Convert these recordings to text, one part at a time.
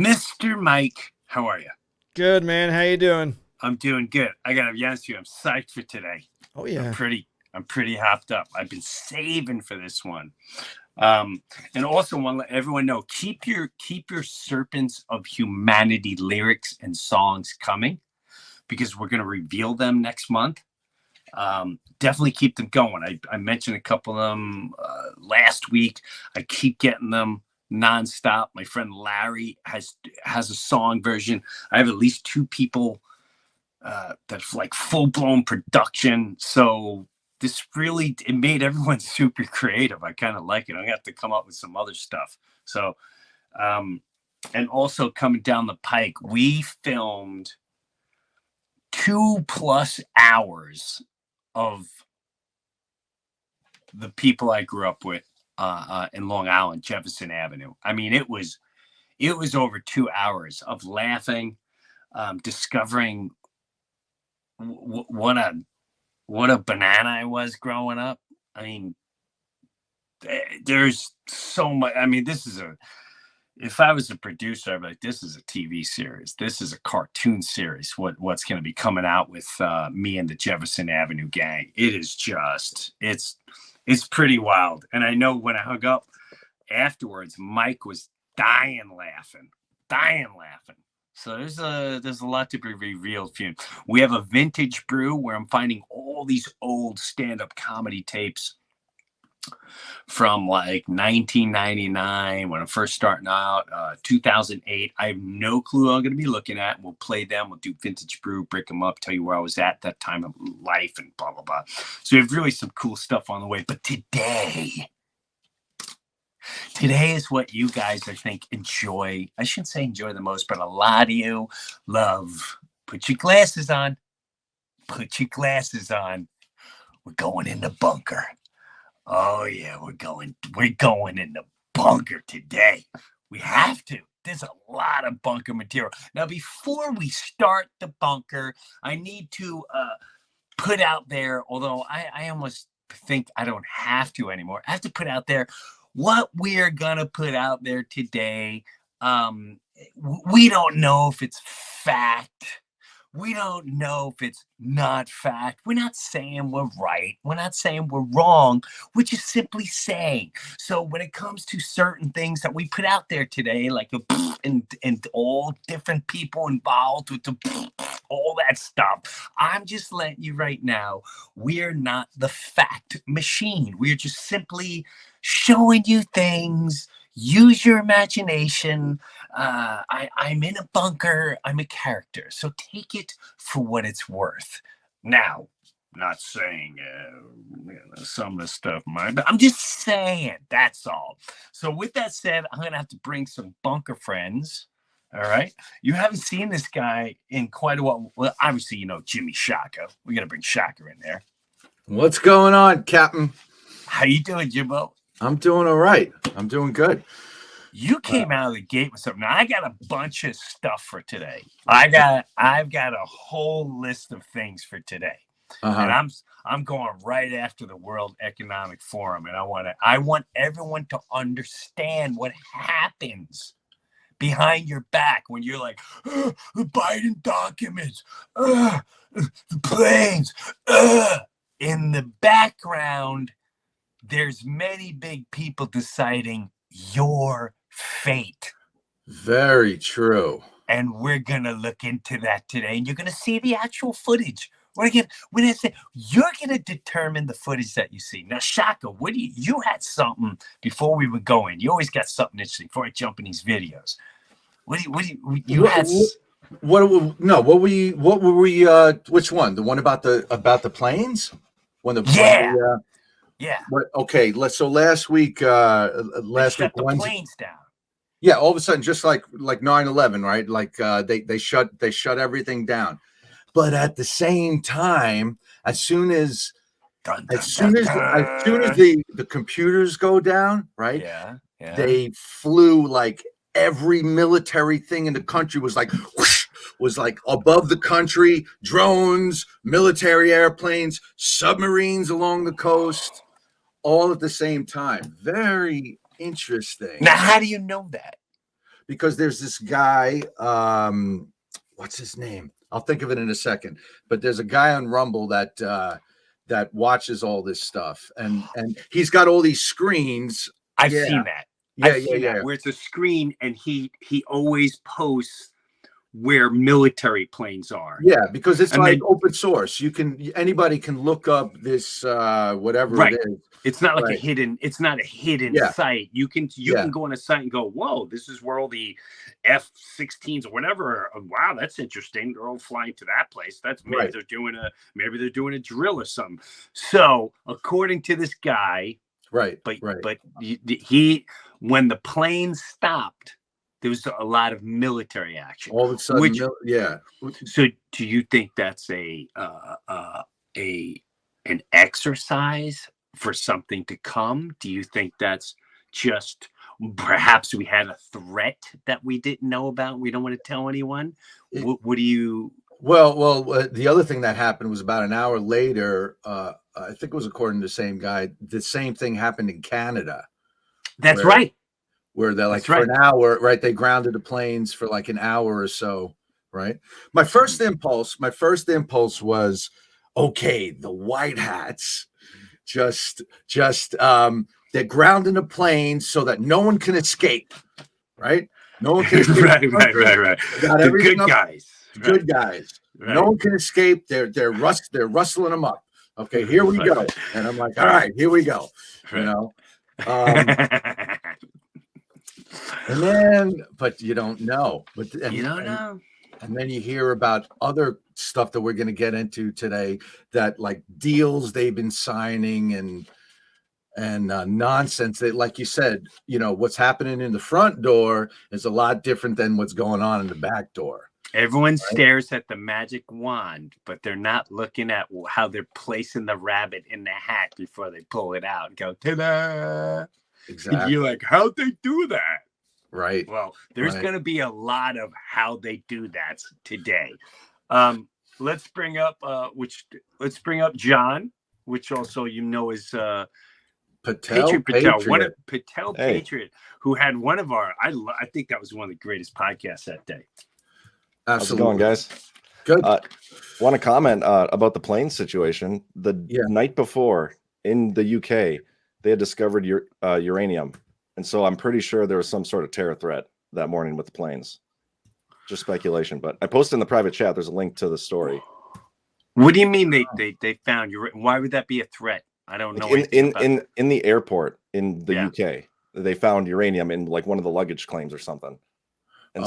Mr. Mike, how are you? Good, man. How you doing? I'm doing good. I gotta be honest with you, I'm psyched for today. Oh I'm yeah. pretty I'm pretty hopped up. I've been saving for this one. Um, and also want to let everyone know, keep your Serpents of Humanity lyrics and songs coming because we're gonna reveal them next month. Definitely keep them going. I mentioned a couple of them last week. I keep getting them nonstop. My friend Larry has a song version. I have at least two people that's like full blown production. So this really it made everyone super creative. I kind of like it. I have to come up with some other stuff. So um, and also coming down the pike, we filmed 2+ hours of the people I grew up with in Long Island, Jefferson Avenue. I mean, it was over 2 hours of laughing, discovering what a banana I was growing up. I mean, there's so much. I mean, this is a if I was a producer, I'd be like, this is a TV series. This is a cartoon series. What's going to be coming out with me and the Jefferson Avenue gang? It is just it's pretty wild. And I know when I hung up afterwards, Mike was dying laughing, dying laughing. So there's a lot to be revealed. We have a vintage brew where I'm finding all these old stand-up comedy tapes from like 1999 when I'm first starting out, 2008. I have no clue what I'm going to be looking at. We'll play them. We'll do vintage brew, break them up, tell you where I was at that time of life, and blah blah blah. So we have really some cool stuff on the way. But today is what you guys, I think, enjoy. I shouldn't say enjoy the most, but a lot of you love. Put your glasses on. Put your glasses on. We're going in the bunker. Oh yeah, we're going in the bunker today. We have to. There's a lot of bunker material. Now, before we start the bunker, I need to put out there, although I almost think I don't have to anymore. I have to put out there what we're gonna put out there today. We don't know if it's fact. We don't know if it's not fact. We're not saying we're right. We're not saying we're wrong. We're just simply saying. So when it comes to certain things that we put out there today, like and all different people involved with all that stuff, I'm just letting you right now, we're not the fact machine. We're just simply showing you things. Use your imagination. I'm in a bunker. I'm a character. So take it for what it's worth. Now, not saying some of the stuff might, but I'm just saying that's all. So with that said, I'm gonna have to bring some bunker friends. All right. You haven't seen this guy in quite a while. Well, obviously, you know Jimmy Shaka. We got to bring Shaka in there. What's going on, Captain? How you doing, Jimbo? I'm doing all right. I'm doing good. You came out of the gate with something. Now, I got a bunch of stuff for today. I've got a whole list of things for today, and I'm going right after the World Economic Forum, and I want everyone to understand what happens behind your back when you're like, the Biden documents, the planes, in the background. There's many big people deciding your fate. Very true. And we're going to look into that today. And you're going to see the actual footage. You're going to determine the footage that you see. Now, Shaka, you had something before we were going. You always got something interesting before I jump in these videos. What were we which one? The one about the planes? Yeah. Okay, last week shut the planes down. Yeah, all of a sudden, just like 9/11, right? Like they shut everything down. But at the same time, as soon as the computers go down, right? Yeah. They flew like every military thing in the country was like whoosh, was like above the country, drones, military airplanes, submarines along the coast, all at the same time. Very interesting. Now, how do you know that? because there's this guy, what's his name? I'll think of it in a second. But there's a guy on Rumble that that watches all this stuff, and he's got all these screens. I've seen that. Yeah, I've seen that, where it's a screen, and he always posts where military planes are. Yeah, because it's And like then- open source. Anybody can look up this whatever Right. it is. It's not like Right. a hidden. It's not a hidden Yeah. site. You can go on a site and go, whoa, this is where all the F-16s or whatever. Wow, that's interesting. They're all flying to that place. That's maybe Right. they're doing a drill or something. So according to this guy, Right. but right. he when the plane stopped, there was a lot of military action. All of a sudden, So do you think that's an exercise for something to come? Do you think that's just perhaps we had a threat that we didn't know about? We don't want to tell anyone. What do you? Well, the other thing that happened was about an hour later. I think it was according to the same guy. The same thing happened in Canada. That's right. Where they're like That's right. for an hour, right? They grounded the planes for like an hour or so, right? My first impulse was, okay, the white hats just they're grounding the planes so that no one can escape, right? No one can escape. right. Got The everything good up. guys. Good guys. Right. No one can escape. They're rustling them up. Okay, here we go. And I'm like, all right, here we go. You know. And then, but you don't know. You don't know. And then you hear about other stuff that we're going to get into today, that like deals they've been signing and nonsense that, like you said, what's happening in the front door is a lot different than what's going on in the back door. Everyone stares at the magic wand, but they're not looking at how they're placing the rabbit in the hat before they pull it out and go, ta-da! Exactly. You're like, how'd they do that? Right. Well, there's going to be a lot of how they do that today. Let's bring up John, which also is Patel. Patriot, who had one of our. I think that was one of the greatest podcasts that day. Absolutely. How's it going, guys? Good. Want to comment about the plane situation? The night before in the UK, they had discovered uranium. And so I'm pretty sure there was some sort of terror threat that morning with the planes. Just speculation, but I posted in the private chat. There's a link to the story. What do you mean they found you? Why would that be a threat? I don't know. In the airport in the UK, they found uranium in like one of the luggage claims or something. And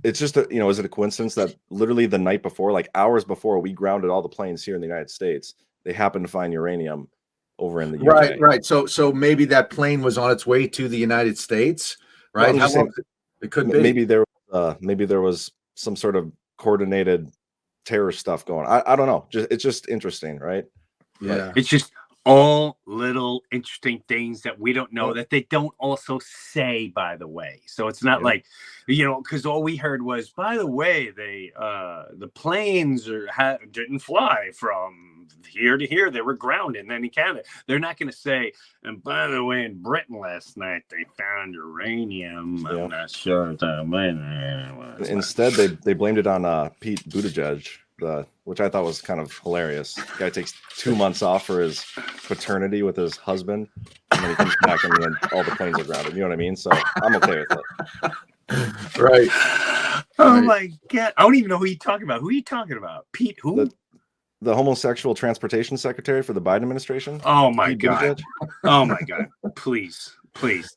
it's just is it a coincidence that literally the night before, like hours before we grounded all the planes here in the United States, they happened to find uranium over in the UK. Right. So maybe that plane was on its way to the United States, right? Well, it could be. Maybe there was some sort of coordinated terror stuff going on. I don't know. It's just interesting, right? Yeah. It's just all little interesting things that we don't know, that they don't also say, by the way. So it's not like, because all we heard was, by the way, the planes didn't fly from here to here. They were grounded. And then in Canada, they're not going to say, and by the way, in Britain last night, they found uranium. I'm not sure. Instead, they blamed it on Pete Buttigieg, which I thought was kind of hilarious. The guy takes 2 months off for his paternity with his husband, and then he comes back and then all the planes are grounded. You know what I mean? So I'm okay with it. Right. Oh my God. I don't even know who you're talking about. Who are you talking about? Pete who? The homosexual transportation secretary for the Biden administration. Oh my God. Oh my God. Please.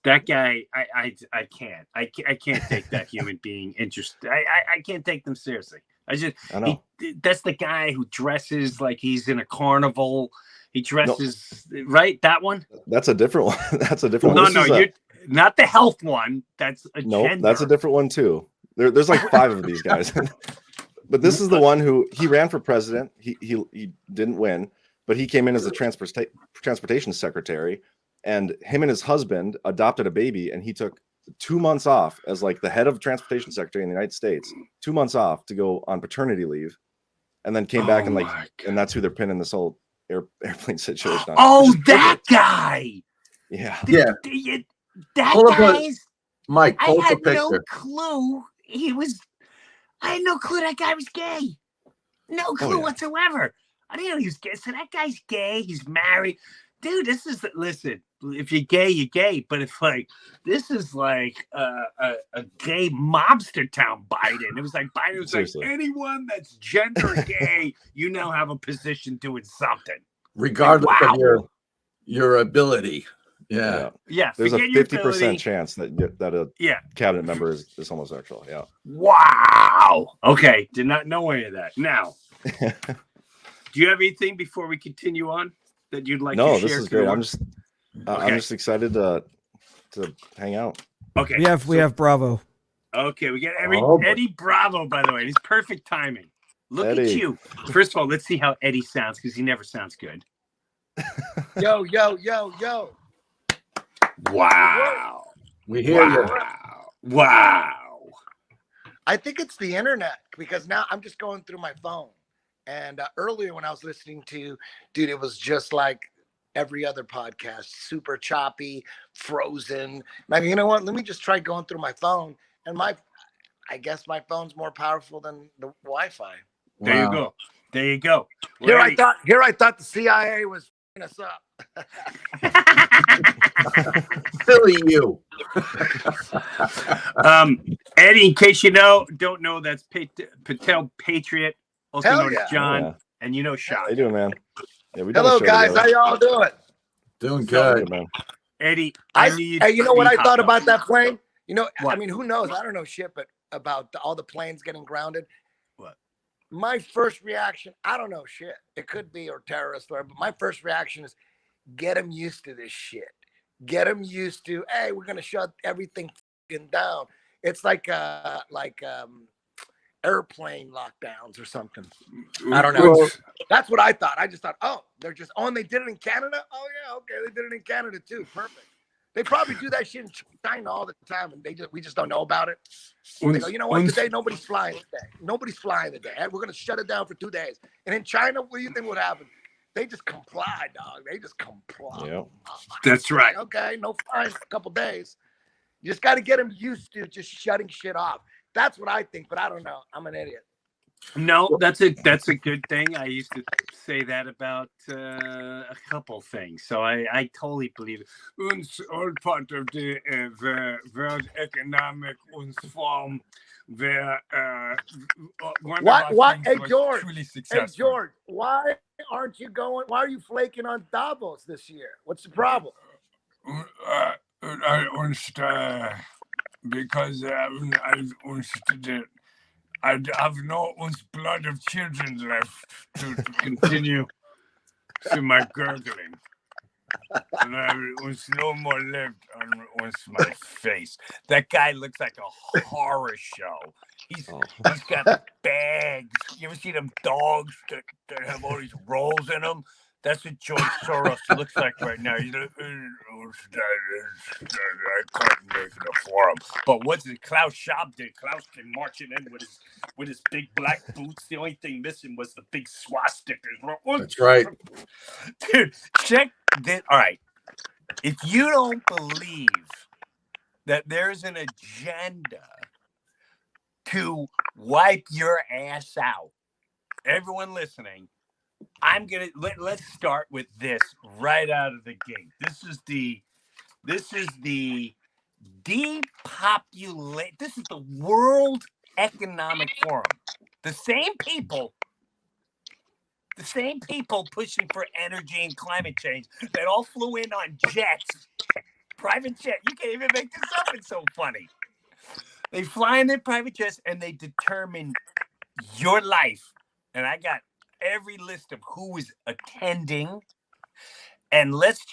That guy, I can't. I can't take that human being interested. I can't take them seriously. I know. That's the guy who dresses like he's in a carnival. He dresses right. That one. That's a different one. That's a different one. No, you're not the health one. That's a gender. That's a different one too. There's like 5 of these guys. But this is the one who he ran for president. He didn't win, but he came in as the transportation secretary, and him and his husband adopted a baby, and he took 2 months off as like the head of transportation secretary in the United States, 2 months off to go on paternity leave, and then came back and that's who they're pinning this whole airplane situation on. Oh, that guy. Yeah. That guy's Mike, I post a had no picture. clue I had no clue that guy was gay. No clue whatsoever. I didn't know he was gay. So that guy's gay. He's married. Dude, listen, if you're gay, you're gay. But it's like, this is like a gay mobster town, Biden. It was like, Biden was Seriously. like, anyone that's gender gay, you now have a position doing something. Regardless Like, wow. of your ability. Yeah. There's a forget 50% your ability. chance that a cabinet member is homosexual. Yeah. Wow. Okay. Did not know any of that. Now, do you have anything before we continue on that you'd like to share? No, this is great. I'm just excited to hang out. Okay. We have Bravo. Okay, we got Eddie Bravo, by the way. It's perfect timing. Look Eddie. at you. First of all, let's see how Eddie sounds, because he never sounds good. Yo, yo, yo, yo. Wow. We hear you. Wow. I think it's the internet, because now I'm just going through my phone. And earlier when I was listening to, dude, it was just like every other podcast, super choppy, frozen. Like, you know what? Let me just try going through my phone. And I guess my phone's more powerful than the Wi-Fi. There you go. There you go. Here I thought the CIA was f***ing us up. Silly you. Eddie, in case you don't know, that's Patel Patriot, also Hell known yeah. as John, Yeah. and you know Shaka. How you doing, man? Yeah, Hello, guys. How y'all doing? Doing good, man. Eddie, Hey, you know what I thought about that plane? You know, What? I mean, who knows? I don't know shit, but about all the planes getting grounded. What? My first reaction, I don't know shit. It could be or terrorist or, but my first reaction is get them used to this shit. Get them used to, hey, we're gonna shut everything down. It's like airplane lockdowns or something. I don't know. Well, That's what I thought. I just thought, oh, they're just, and they did it in Canada? Oh yeah, okay, they did it in Canada too. Perfect. They probably do that shit in China all the time, and we just don't know about it. They go, you know what? Today nobody's flying today. Nobody's flying today. We're gonna shut it down for 2 days. And in China, what do you think would happen? They just comply, dog. They just comply. Yeah. That's right. Okay, no flying for a couple days. You just got to get them used to just shutting shit off. That's what I think, but I don't know. I'm an idiot. No, that's a good thing. I used to say that about a couple things, so I totally believe it. Uns all part of the World Economic Form, where what? Hey George, why aren't you going? Why are you flaking on Davos this year? What's the problem? Because I have no blood of children left to continue to my gurgling. And I was no more left on my face. That guy looks like a horror show. He's got bags. You ever see them dogs that have all these rolls in them? That's what George Soros looks like right now. He's like, I couldn't make it for him. But what's it? Klaus Schwab did. Klaus came marching in with his big black boots. The only thing missing was the big swastikas. That's right. Dude, check this. All right. If you don't believe that there's an agenda to wipe your ass out, everyone listening, let's start with this right out of the gate. This is the depopulate. This is the World Economic Forum. The same people pushing for energy and climate change that all flew in on jets, private jet. You can't even make this up. It's so funny. They fly in their private jets and they determine your life. And I got every list of who is attending. And let's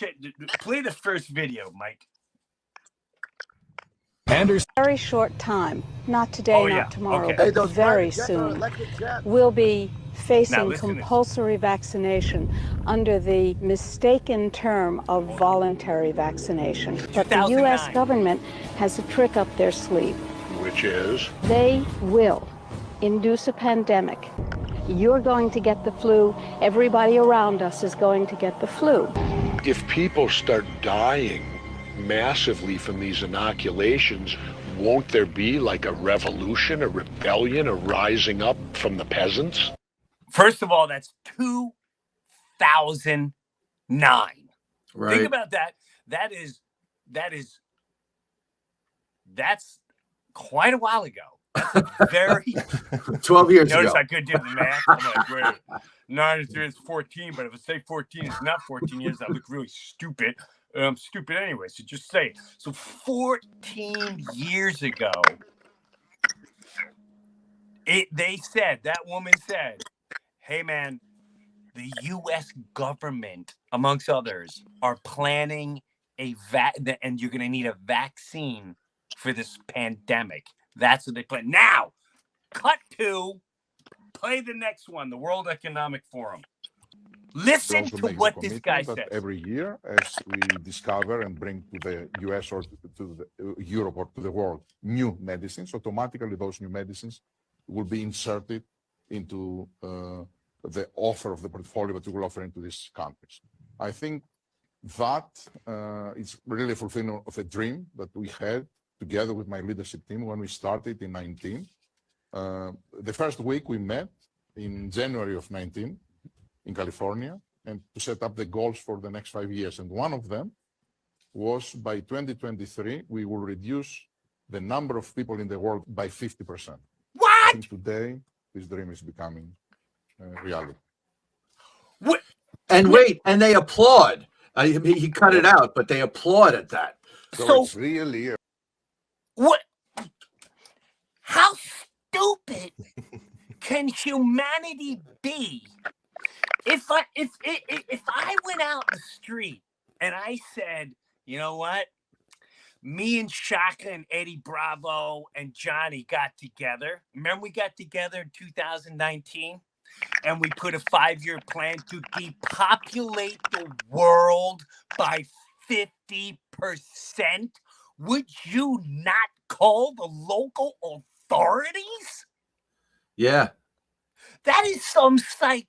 play the first video, Mike. Very short time, not today, not tomorrow, okay. but very soon, we'll be facing compulsory vaccination under the mistaken term of voluntary vaccination. But the U.S. government has a trick up their sleeve. Which is? They will induce a pandemic. You're going to get the flu. Everybody around us is going to get the flu. If people start dying massively from these inoculations, won't there be like a revolution, a rebellion, a rising up from the peasants? First of all, that's 2009. Right. Think about that. That's quite a while ago. That's very 12 years Notice ago. I could do the math. I'm like, wait, 93 is 14, but if I say 14 is not 14 years, I look really stupid. I'm stupid anyway, so just say it. So 14 years ago, that woman said, hey man, the U.S. government, amongst others, are planning and you're going to need a vaccine for this pandemic. That's what they plan. Now, cut to, play the next one, the World Economic Forum. Listen to what this guy says. Every year, as we discover and bring to the US or to Europe or to the world new medicines, automatically those new medicines will be inserted into the offer of the portfolio that we will offer into these countries. I think that is really fulfilling of a dream that we had together with my leadership team when we started in 19. The first week we met in January of 19 in California, and to set up the goals for the next 5 years. And one of them was by 2023, we will reduce the number of people in the world by 50%. What? I think today, this dream is becoming reality. What? And wait, and they applaud. He cut it out, but they applaud at that. So it's really what? How stupid can humanity be? If I went out in the street and I said, you know what, me and Shaka and Eddie Bravo and Johnny got together. Remember we got together in 2019 and we put a 5-year plan to depopulate the world by 50%. Would you not call the local authorities? Yeah. That is some psychotic.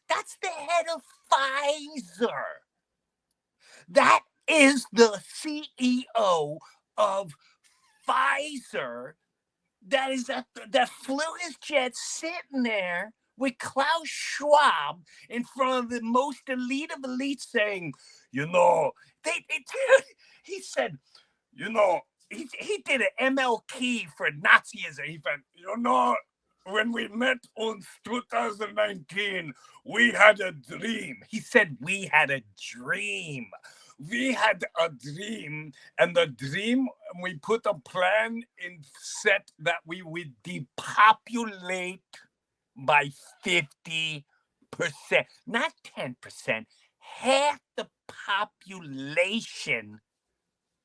That's the head of Pfizer. That is the CEO of Pfizer. That flew his jet sitting there with Klaus Schwab in front of the most elite of elites saying, you know, he said, you know, he did an MLK for Nazism. He said, you know, when we met in 2019, we had a dream. He said, we had a dream. We had a dream, and the dream, we put a plan in set that we would depopulate by 50%, not 10%, half the population,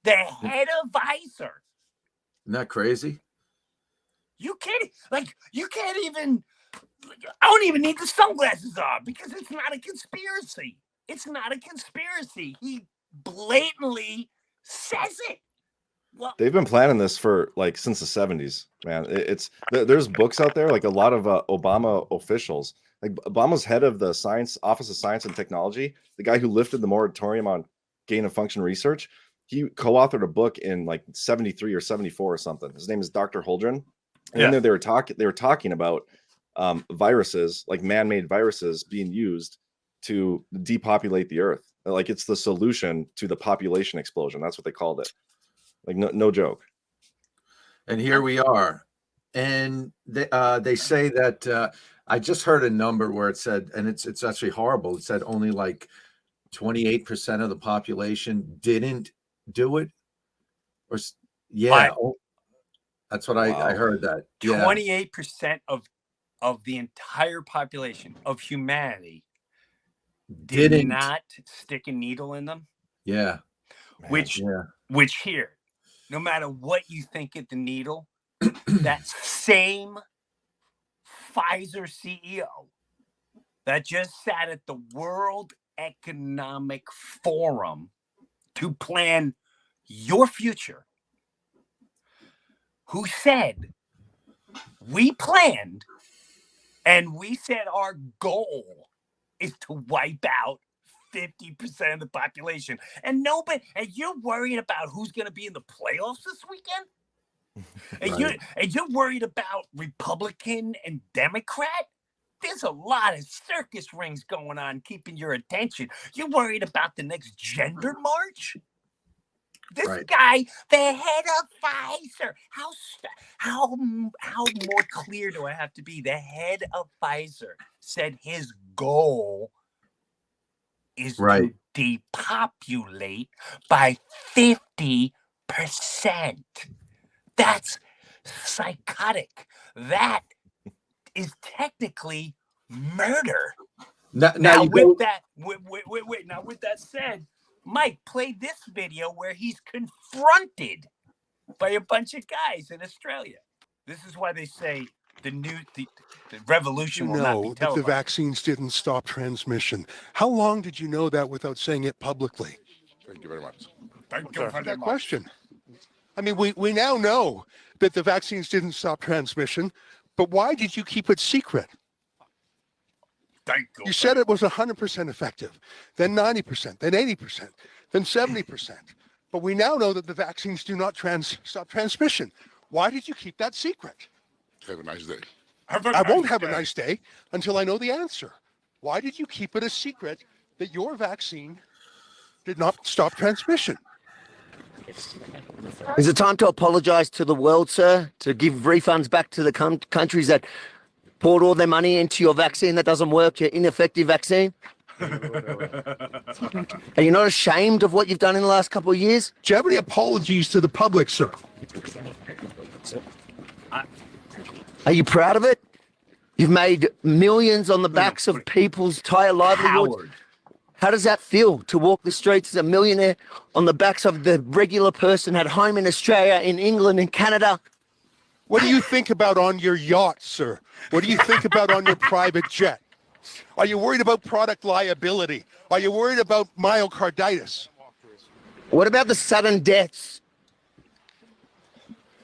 the head of Pfizer. Isn't that crazy? You can't even, I don't even need the sunglasses on because it's not a conspiracy. It's not a conspiracy. He blatantly says it. Well, they've been planning this for like since the 70s, man. There's books out there, like a lot of Obama officials, like Obama's head of the Office of Science and Technology, the guy who lifted the moratorium on gain of function research. He co-authored a book in like 73 or 74 or something. His name is Dr. Holdren. And then they were talking about viruses, like man-made viruses being used to depopulate the earth. Like it's the solution to the population explosion. That's what they called it. Like no joke. And here we are. And they say that I just heard a number where it said, and it's actually horrible. It said only like 28% of the population didn't do it. Or that's what I heard that. 28% of the entire population of humanity did not stick a needle in them. Yeah. Which here, no matter what you think of the needle, that same Pfizer CEO that just sat at the World Economic Forum to plan your future, who said, we planned and we said our goal is to wipe out 50% of the population. And you're worried about who's going to be in the playoffs this weekend? And you're worried about Republican and Democrat? There's a lot of circus rings going on keeping your attention. You're worried about the next gender march? This guy, the head of Pfizer. How more clear do I have to be? The head of Pfizer said his goal is to depopulate by 50%. That's psychotic. That is technically murder. Now with that said, Mike, play this video where he's confronted by a bunch of guys in Australia. This is why they say the revolution will not be televised. That the vaccines didn't stop transmission. How long did you know that without saying it publicly? Thank you very much. Thank you for that question. I mean, we now know that the vaccines didn't stop transmission, but why did you keep it secret? You said it was 100% effective, then 90%, then 80%, then 70%. But we now know that the vaccines do not stop transmission. Why did you keep that secret? Have a nice day. I won't have a nice day until I know the answer. Why did you keep it a secret that your vaccine did not stop transmission? Is it time to apologize to the world, sir? To give refunds back to the countries that poured all their money into your vaccine that doesn't work, your ineffective vaccine? Are you not ashamed of what you've done in the last couple of years? Do you have any apologies to the public, sir? Are you proud of it? You've made millions on the backs of people's entire livelihoods. How does that feel to walk the streets as a millionaire on the backs of the regular person at home in Australia, in England, in Canada? What do you think about on your yacht, sir? What do you think about on your private jet? Are you worried about product liability? Are you worried about myocarditis? What about the sudden deaths?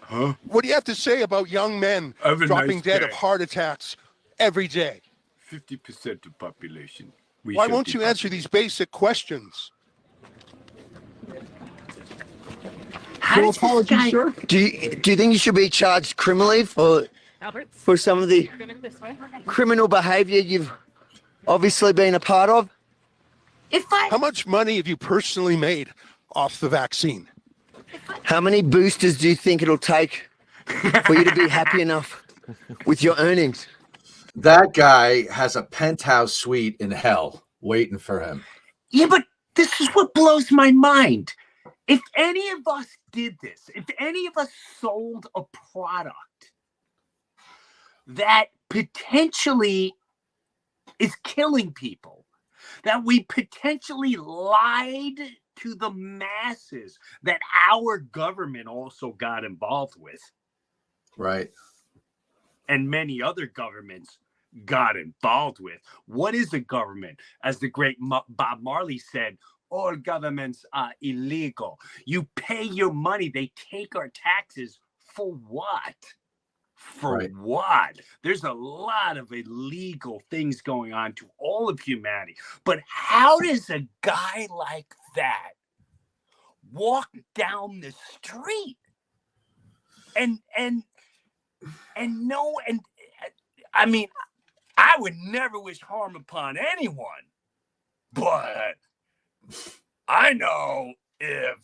Huh? What do you have to say about young men dropping dead of heart attacks every day? 50% of population. Why won't you answer these basic questions? How apologies, sir? Do you think you should be charged criminally for some of the criminal behavior you've obviously been a part of? How much money have you personally made off the vaccine? How many boosters do you think it'll take for you to be happy enough with your earnings? That guy has a penthouse suite in hell waiting for him. Yeah, but this is what blows my mind. If any of us did this, if any of us sold a product that potentially is killing people, that we potentially lied to the masses, that our government also got involved with. Right. And many other governments got involved with. What is a government? As the great Bob Marley said, all governments are illegal. You pay your money. They take our taxes for what? For what? There's a lot of illegal things going on to all of humanity. But how does a guy like that walk down the street and I mean, I would never wish harm upon anyone, but I know if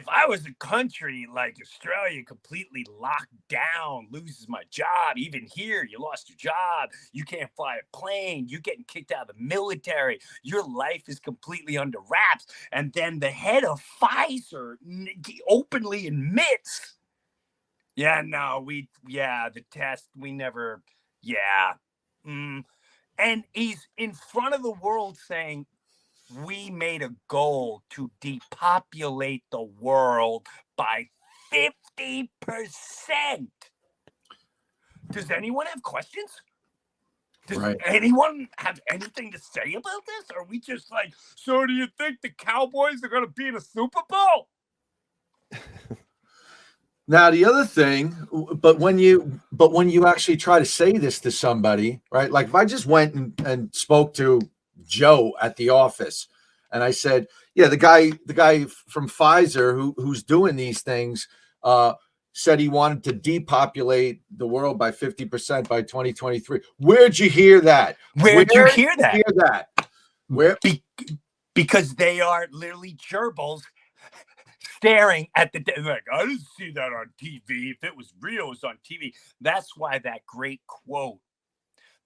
I was a country like Australia completely locked down, loses my job, even here, you lost your job, you can't fly a plane, you're getting kicked out of the military, your life is completely under wraps, and then the head of Pfizer openly admits, the test, we never, and he's in front of the world saying, we made a goal to depopulate the world by 50%. Does anyone have questions? Does anyone have anything to say about this? Are we just like, so do you think the Cowboys are going to be in a Super Bowl? Now, the other thing, but when you actually try to say this to somebody, right? Like if I just went and spoke to Joe at the office, and I said, "Yeah, the guy from Pfizer who's doing these things said he wanted to depopulate the world by 50% by 2023." Where'd you hear that? Where'd you hear that? Where? Because they are literally gerbils staring at the like, I didn't see that on TV. If it was real, it was on TV. That's why that great quote,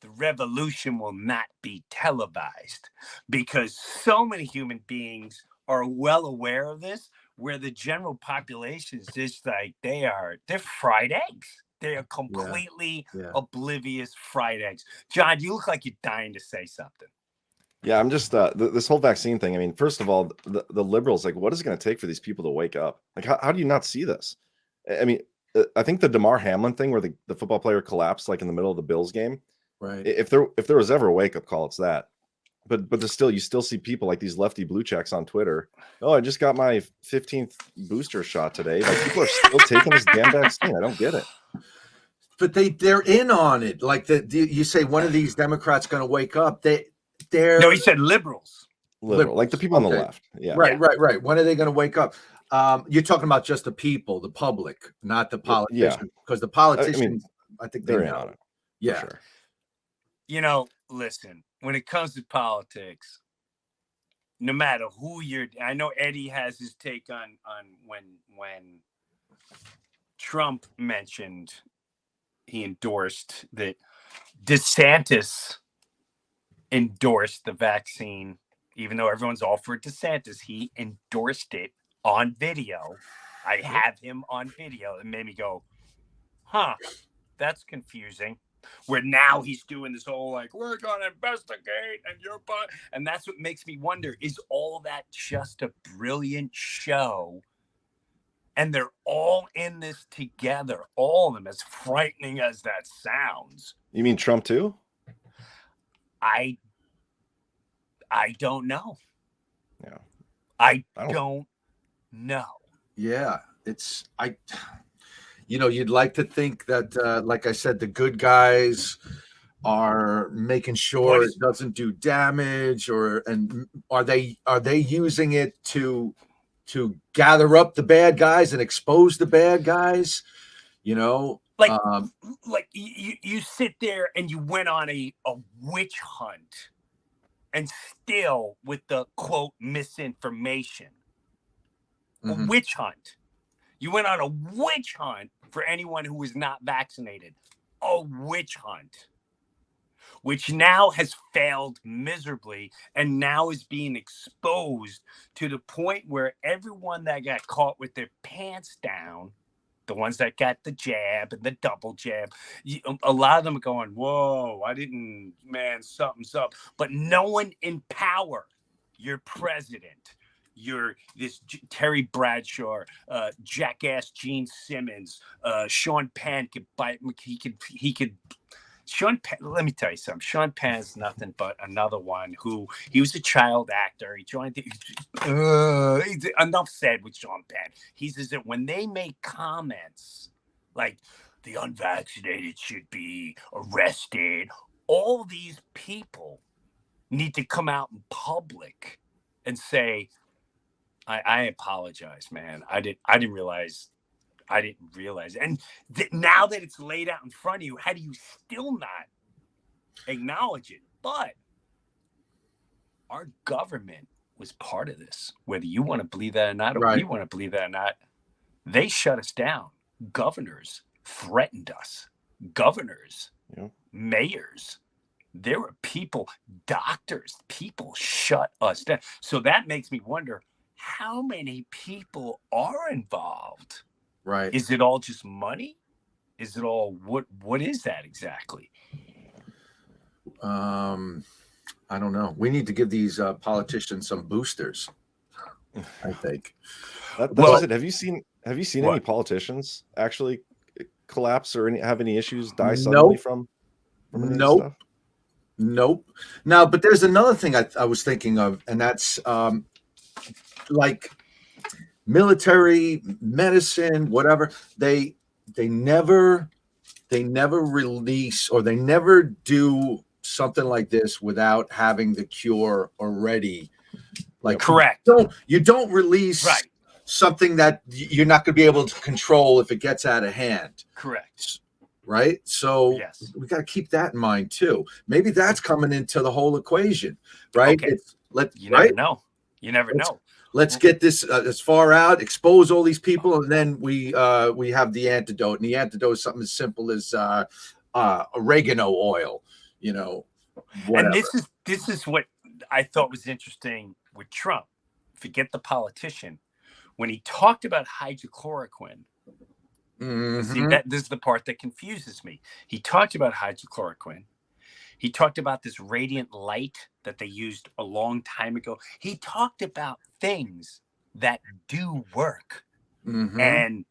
"The revolution will not be televised," because so many human beings are well aware of this, where the general population is just like they're fried eggs. They are completely oblivious fried eggs. John, you look like you're dying to say something. Yeah, I'm just this whole vaccine thing. I mean, first of all, the liberals, like, what is it going to take for these people to wake up? Like, how do you not see this? I mean, I think the DeMar Hamlin thing, where the football player collapsed like in the middle of the Bills game. Right. If there was ever a wake up call, it's that. But you still see people like these lefty blue checks on Twitter. Oh, I just got my 15th booster shot today. Like, people are still taking this damn vaccine. I don't get it. But they're in on it. Like you say, one of these Democrats going to wake up. No, he said liberals. Like the people on the left. Yeah. Right. When are they going to wake up? You're talking about just the people, the public, not the politicians. Because the politicians, I think they're in on it. Yeah. Sure. You know, listen, when it comes to politics, no matter who I know Eddie has his take on when Trump mentioned he endorsed that DeSantis endorsed the vaccine, even though everyone's all for DeSantis, he endorsed it on video. I have him on video. It made me go, huh, that's confusing. Where now he's doing this whole like, we're gonna investigate and that's what makes me wonder, is all that just a brilliant show? And they're all in this together, all of them, as frightening as that sounds. You mean Trump too? I don't know. Yeah. I don't know. Yeah, you'd like to think that, like I said, the good guys are making sure it doesn't do damage, and are they using it to gather up the bad guys and expose the bad guys? Like you sit there and you went on a witch hunt, and still with the quote misinformation, a witch hunt. You went on a witch hunt for anyone who was not vaccinated. A witch hunt, which now has failed miserably and now is being exposed to the point where everyone that got caught with their pants down, the ones that got the jab and the double jab, a lot of them are going, whoa, something's up. But no one in power, your president, this Terry Bradshaw, jackass Gene Simmons, Sean Penn could bite. He could. Sean Penn, let me tell you something. Sean Penn is nothing but another one who he was a child actor. He joined. Enough said with Sean Penn. He says that when they make comments like the unvaccinated should be arrested, all these people need to come out in public and say, I apologize, man. I didn't realize. And now that it's laid out in front of you, how do you still not acknowledge it? But our government was part of this, whether you want to believe that or not, or we want to believe that or not. They shut us down. Governors threatened us. Governors, mayors. There were people, doctors, people shut us down. So that makes me wonder, how many people are involved? Right. Is it all just money? Is it all what is that exactly? I don't know. We need to give these politicians some boosters, I think. That's it. Have you seen any politicians actually collapse or have any issues die suddenly from Nope. Now, but there's another thing I was thinking of, and that's like military, medicine, whatever. They never release, or they never do something like this without having the cure already. Like, correct. You don't release something that you're not going to be able to control if it gets out of hand. Correct. Right. So yes, we got to keep that in mind too. Maybe that's coming into the whole equation, right? Okay. You never know. You never know. Let's get this as far out, expose all these people, and then we have the antidote. And the antidote is something as simple as oregano oil, you know. Whatever. And this is what I thought was interesting with Trump. Forget the politician. When he talked about hydrochloroquine, see, this is the part that confuses me. He talked about hydrochloroquine. He talked about this radiant light that they used a long time ago. He talked about things that do work. And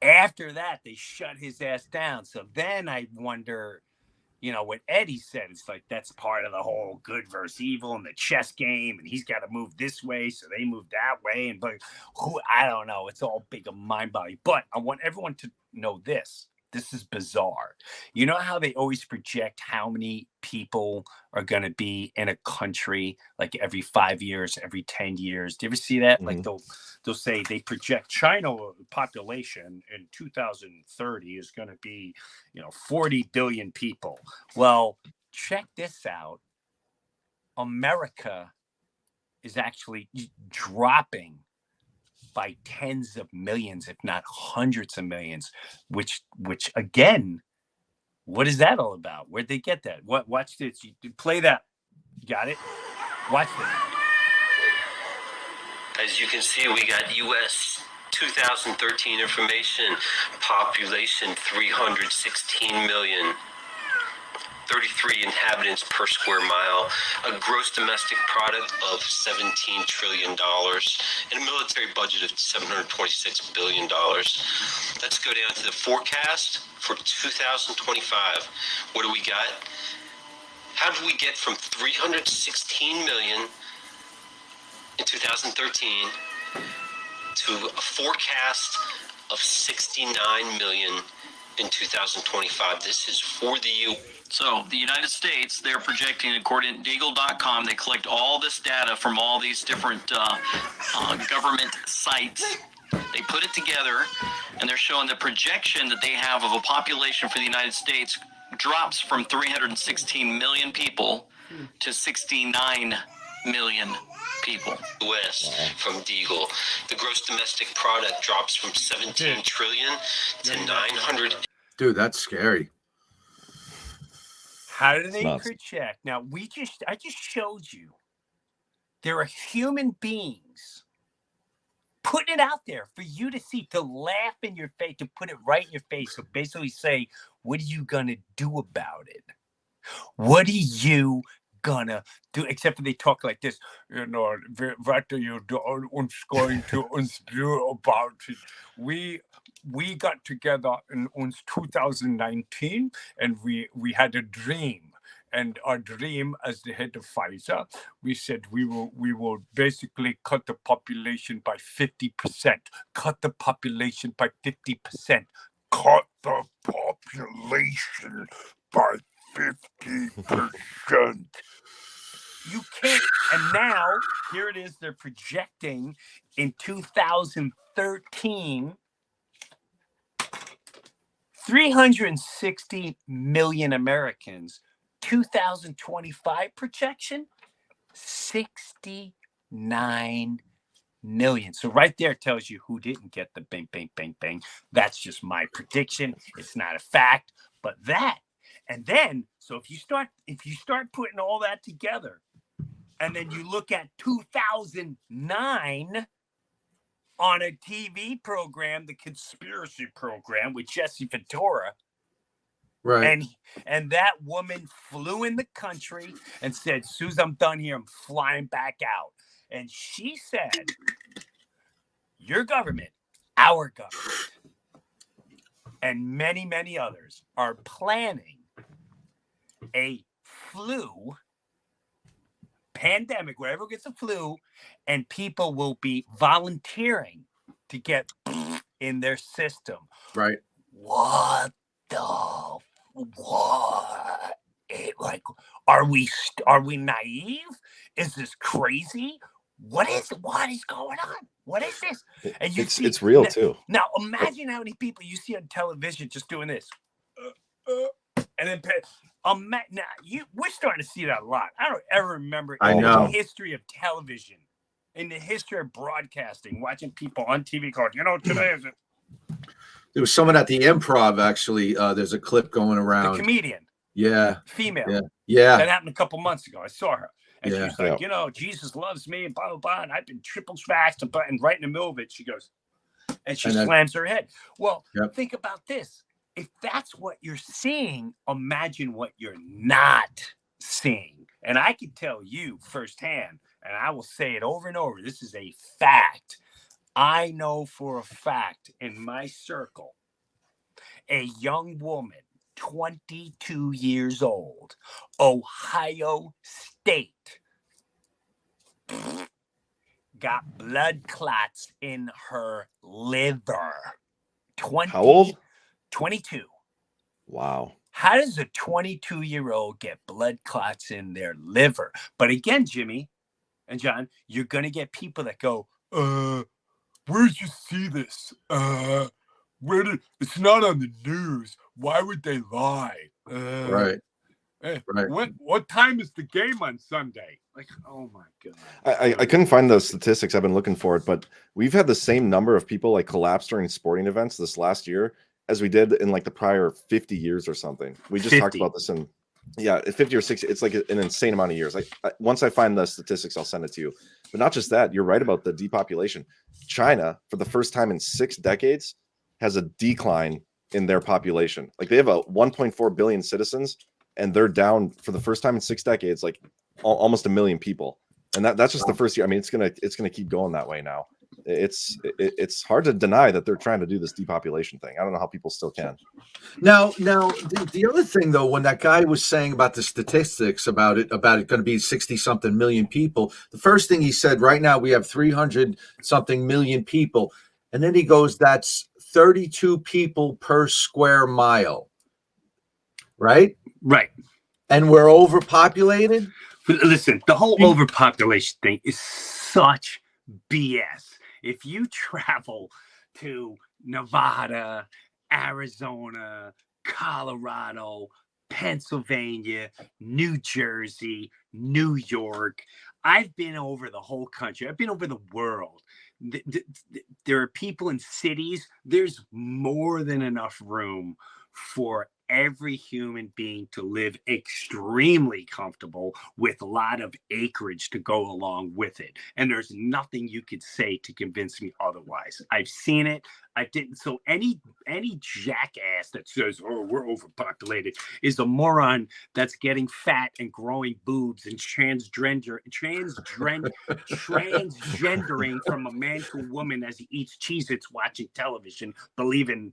after that, they shut his ass down. So then I wonder, you know, what Eddie said, it's like that's part of the whole good versus evil and the chess game, and he's got to move this way, so they move that way, and but I don't know, it's all big of mind body. But I want everyone to know this. This is bizarre. You know how they always project how many people are going to be in a country like every 5 years, every 10 years? Do you ever see that? Like they'll say they project China population in 2030 is going to be, 40 billion people. Well, check this out. America is actually dropping by tens of millions, if not hundreds of millions, which again, what is that all about? Where'd they get that? Watch this. You play that. You got it? Watch this. As you can see, we got U.S. 2013 information. Population 316 million. 33 inhabitants per square mile, a gross domestic product of $17 trillion, and a military budget of $726 billion. Let's go down to the forecast for 2025. What do we got? How did we get from 316 million in 2013 to a forecast of 69 million in 2025? This is for the U. So the United States, they're projecting, according to Deagle.com, they collect all this data from all these different government sites. They put it together, and they're showing the projection that they have of a population for the United States drops from 316 million people to 69 million people. US from Deagle. The gross domestic product drops from 17 trillion to 900. Dude, that's scary. How do they project? Now, I just showed you. There are human beings putting it out there for you to see, to laugh in your face, to put it right in your face. So basically say, what are you going to do about it? What are you going to do? Except for they talk like this, what are you going to do about it? We got together in 2019 and we had a dream. And our dream, as the head of Pfizer, we said we will basically cut the population by 50%. Cut the population by 50%. Cut the population by 50%. You can't. And now, here it is. They're projecting in 2013, 360 million Americans. 2025 projection, 69 million. So right there tells you who didn't get the bing, bing, bing, bing. That's just my prediction. It's not a fact, but that. And then, so if you start putting all that together, and then you look at 2009 on a TV program, the conspiracy program with Jesse Ventura. Right. And that woman flew in the country and said, as soon as I'm done here, I'm flying back out. And she said, your government, our government, and many, many others are planning a flu pandemic where everyone gets a flu and people will be volunteering to get in their system. Right. What? Are we naive? Is this crazy? What is going on? What is this? And it's real too. Now imagine how many people you see on television just doing this, and then now we're starting to see that a lot. I don't ever remember in the history of television, in the history of broadcasting, watching people on TV going, today is it. There was someone at the Improv actually. There's a clip going around. The comedian. Yeah. Female. Yeah. That happened a couple months ago. I saw her. And she's like, Jesus loves me and blah, blah, blah. And I've been triple smashed. And right in the middle of it, she goes, and she slams her head. Well, think about this. If that's what you're seeing, imagine what you're not seeing. And I can tell you firsthand, and I will say it over and over, this is a fact. I know for a fact in my circle, a young woman, 22 years old, Ohio State, got blood clots in her liver. How old? 22. Wow. How does a 22-year-old get blood clots in their liver? But again, Jimmy and John, you're going to get people that go, where'd you see this? It's not on the news. Why would they lie? Right. What time is the game on Sunday? Like, oh my God. I couldn't find the statistics. I've been looking for it, but we've had the same number of people like collapse during sporting events this last year as we did in like the prior 50 years or something. We just 50. talked about this in 50 or 60. It's like an insane amount of years. Once I find the statistics, I'll send it to you. But not just that, you're right about the depopulation. China, for the first time in 6 decades, has a decline in their population. Like they have a 1.4 billion citizens, and they're down for the first time in 6 decades, like almost 1 million people. And that's just the first year. I mean, it's gonna keep going that way now. It's hard to deny that they're trying to do this depopulation thing. I don't know how people still can. Now, the other thing though, when that guy was saying about the statistics about it going to be 60-something million people, the first thing he said, right now we have 300-something million people, and then he goes, that's 32 people per square mile, right? Right. And we're overpopulated. Listen, the whole overpopulation thing is such BS. If you travel to Nevada, Arizona, Colorado, Pennsylvania, New Jersey, New York, I've been over the whole country. I've been over the world. There are people in cities. There's more than enough room for every human being to live extremely comfortable with a lot of acreage to go along with it. And there's nothing you could say to convince me otherwise. I've seen it. I didn't. So any jackass that says, oh, we're overpopulated is a moron that's getting fat and growing boobs and transgendering from a man to a woman as he eats Cheez-Its watching television, believing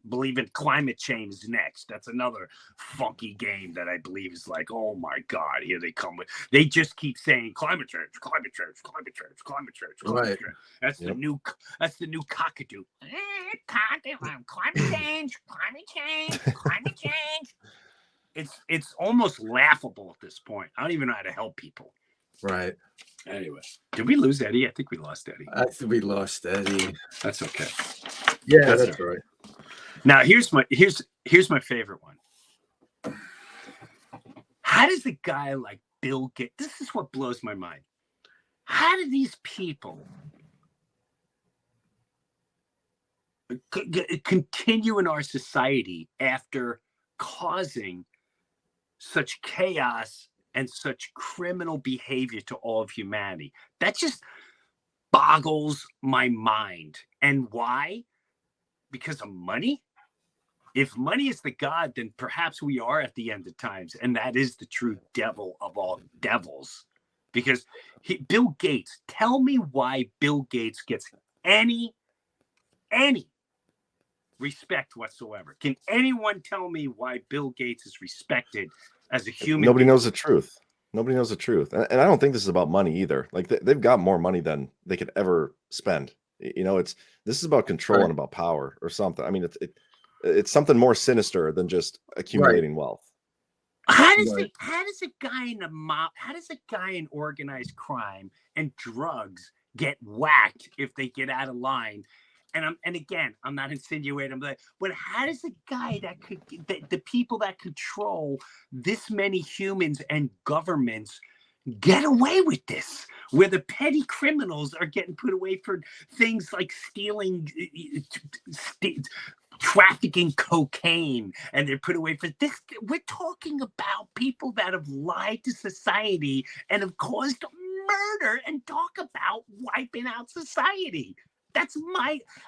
climate change is next. That's another funky game that I believe is like, oh my God, here they come with. They just keep saying climate change, climate change, climate change, climate change, climate change. That's the new cockatoo. Climate change, climate change, climate change. It's almost laughable at this point. I don't even know how to help people. Right. Anyway, did we lose Eddie? I think we lost Eddie. I think we lost Eddie. That's okay. Yeah, that's right. Now here's my favorite one. How does a guy like Bill Gates? This is what blows my mind. How do these people continue in our society after causing such chaos and such criminal behavior to all of humanity? That just boggles my mind. And why? Because of money? If money is the God, then perhaps we are at the end of times. And that is the true devil of all devils. Because Bill Gates, tell me why Bill Gates gets any respect whatsoever. Can anyone tell me why Bill Gates is respected as a human? Nobody knows the truth. Nobody knows the truth. And I don't think this is about money either. Like they've got more money than they could ever spend. You know, this is about control and about power or something. I mean, it's something more sinister than just accumulating wealth. How does a guy in a mob, how does a guy in organized crime and drugs get whacked if they get out of line? And again, I'm not insinuating, but how does a guy the people that control this many humans and governments get away with this, where the petty criminals are getting put away for things like stealing, trafficking cocaine, and they're put away for this? We're talking about people that have lied to society and have caused murder, and talk about wiping out society. That's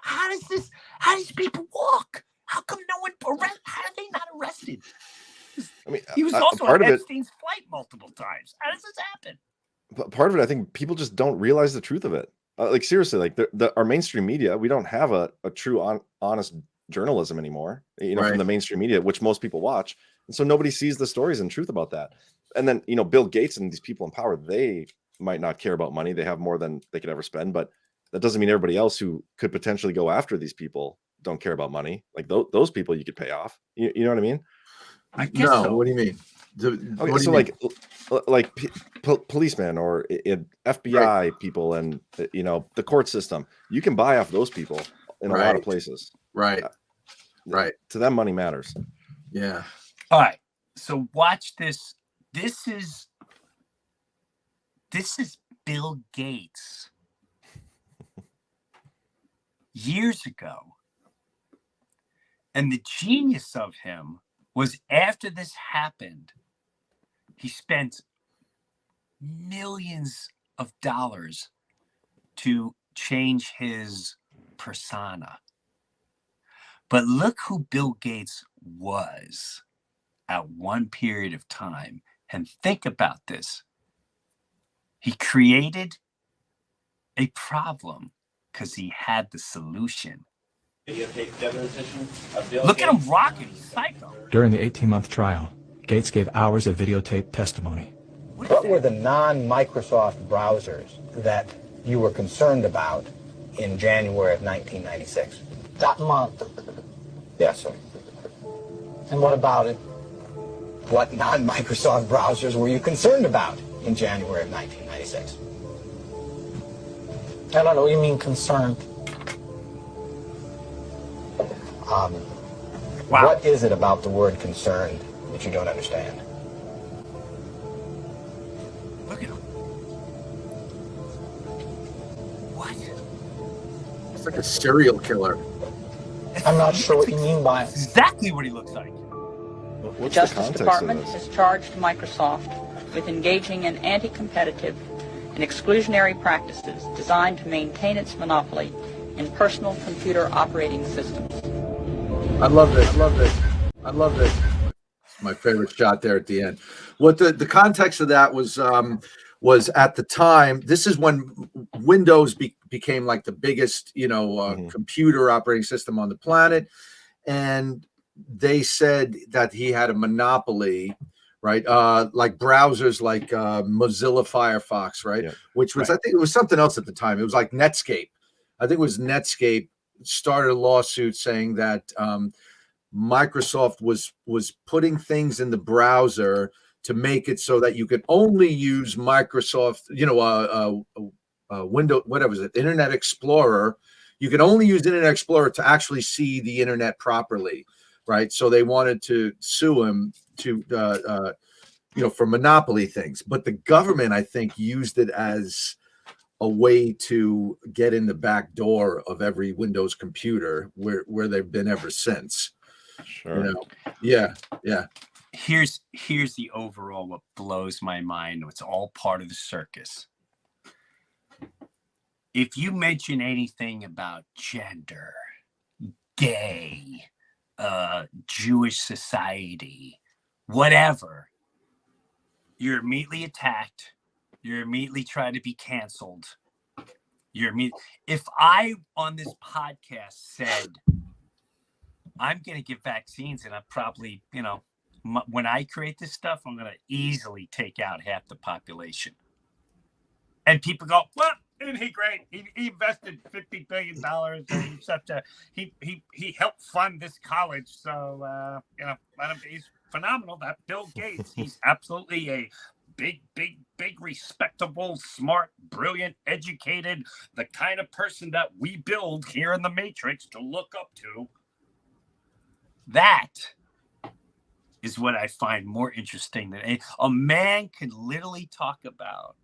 how does people walk? How come no one how are they not arrested? I mean, he was also on Epstein's flight multiple times. How does this happen? Part of it, I think people just don't realize the truth of it. Like seriously, like our mainstream media, we don't have a true honest journalism anymore, from the mainstream media, which most people watch. And so nobody sees the stories and truth about that. And then, Bill Gates and these people in power, they might not care about money. They have more than they could ever spend, but that doesn't mean everybody else who could potentially go after these people don't care about money. Like those people you could pay off. You know what I mean? I guess so. What do you mean? Okay, so like policemen or FBI people and the court system, you can buy off those people in a lot of places. Right. To them, money matters. Yeah. All right. So watch this. This is Bill Gates years ago. And the genius of him was, after this happened, he spent millions of dollars to change his persona. But look who Bill Gates was at one period of time. And think about this. He created a problem because he had the solution. Look at him rocking. He's psycho. During the 18-month trial, Gates gave hours of videotaped testimony. What were the non-Microsoft browsers that you were concerned about in January of 1996? That month. Yes, sir. And what about it? What non-Microsoft browsers were you concerned about in January of 1996? I don't know what you mean concerned. Wow. What is it about the word concerned that you don't understand? Look at him. What? It's like a serial killer. I'm not sure what you mean by it. Exactly what he looks like. The Justice Department has charged Microsoft with engaging in anti-competitive and exclusionary practices designed to maintain its monopoly in personal computer operating systems. I love this. My favorite shot there at the end. What the context of that was at the time. This is when Windows became like the biggest, computer operating system on the planet, and they said that he had a monopoly, right? Like browsers like Mozilla Firefox, right? Yeah. Which was, I think it was something else at the time. It was like Netscape. I think it was Netscape started a lawsuit saying that Microsoft was putting things in the browser to make it so that you could only use Microsoft, Windows, whatever is it, Internet Explorer. You can only use Internet Explorer to actually see the internet properly, right? So they wanted to sue him to, for monopoly things. But the government, I think, used it as a way to get in the back door of every Windows computer where they've been ever since. Sure. Yeah. Here's the overall what blows my mind. It's all part of the circus. If you mention anything about gender, gay, Jewish society, whatever, you're immediately attacked. You're immediately trying to be canceled. If I on this podcast said I'm going to give vaccines, and I probably, when I create this stuff, I'm going to easily take out half the population. And people go, well, isn't he great? He invested $50 billion and he helped fund this college. So, let him, he's phenomenal. That Bill Gates, he's absolutely a big, respectable, smart, brilliant, educated, the kind of person that we build here in the Matrix to look up to. That is what I find more interesting than a man can literally talk about.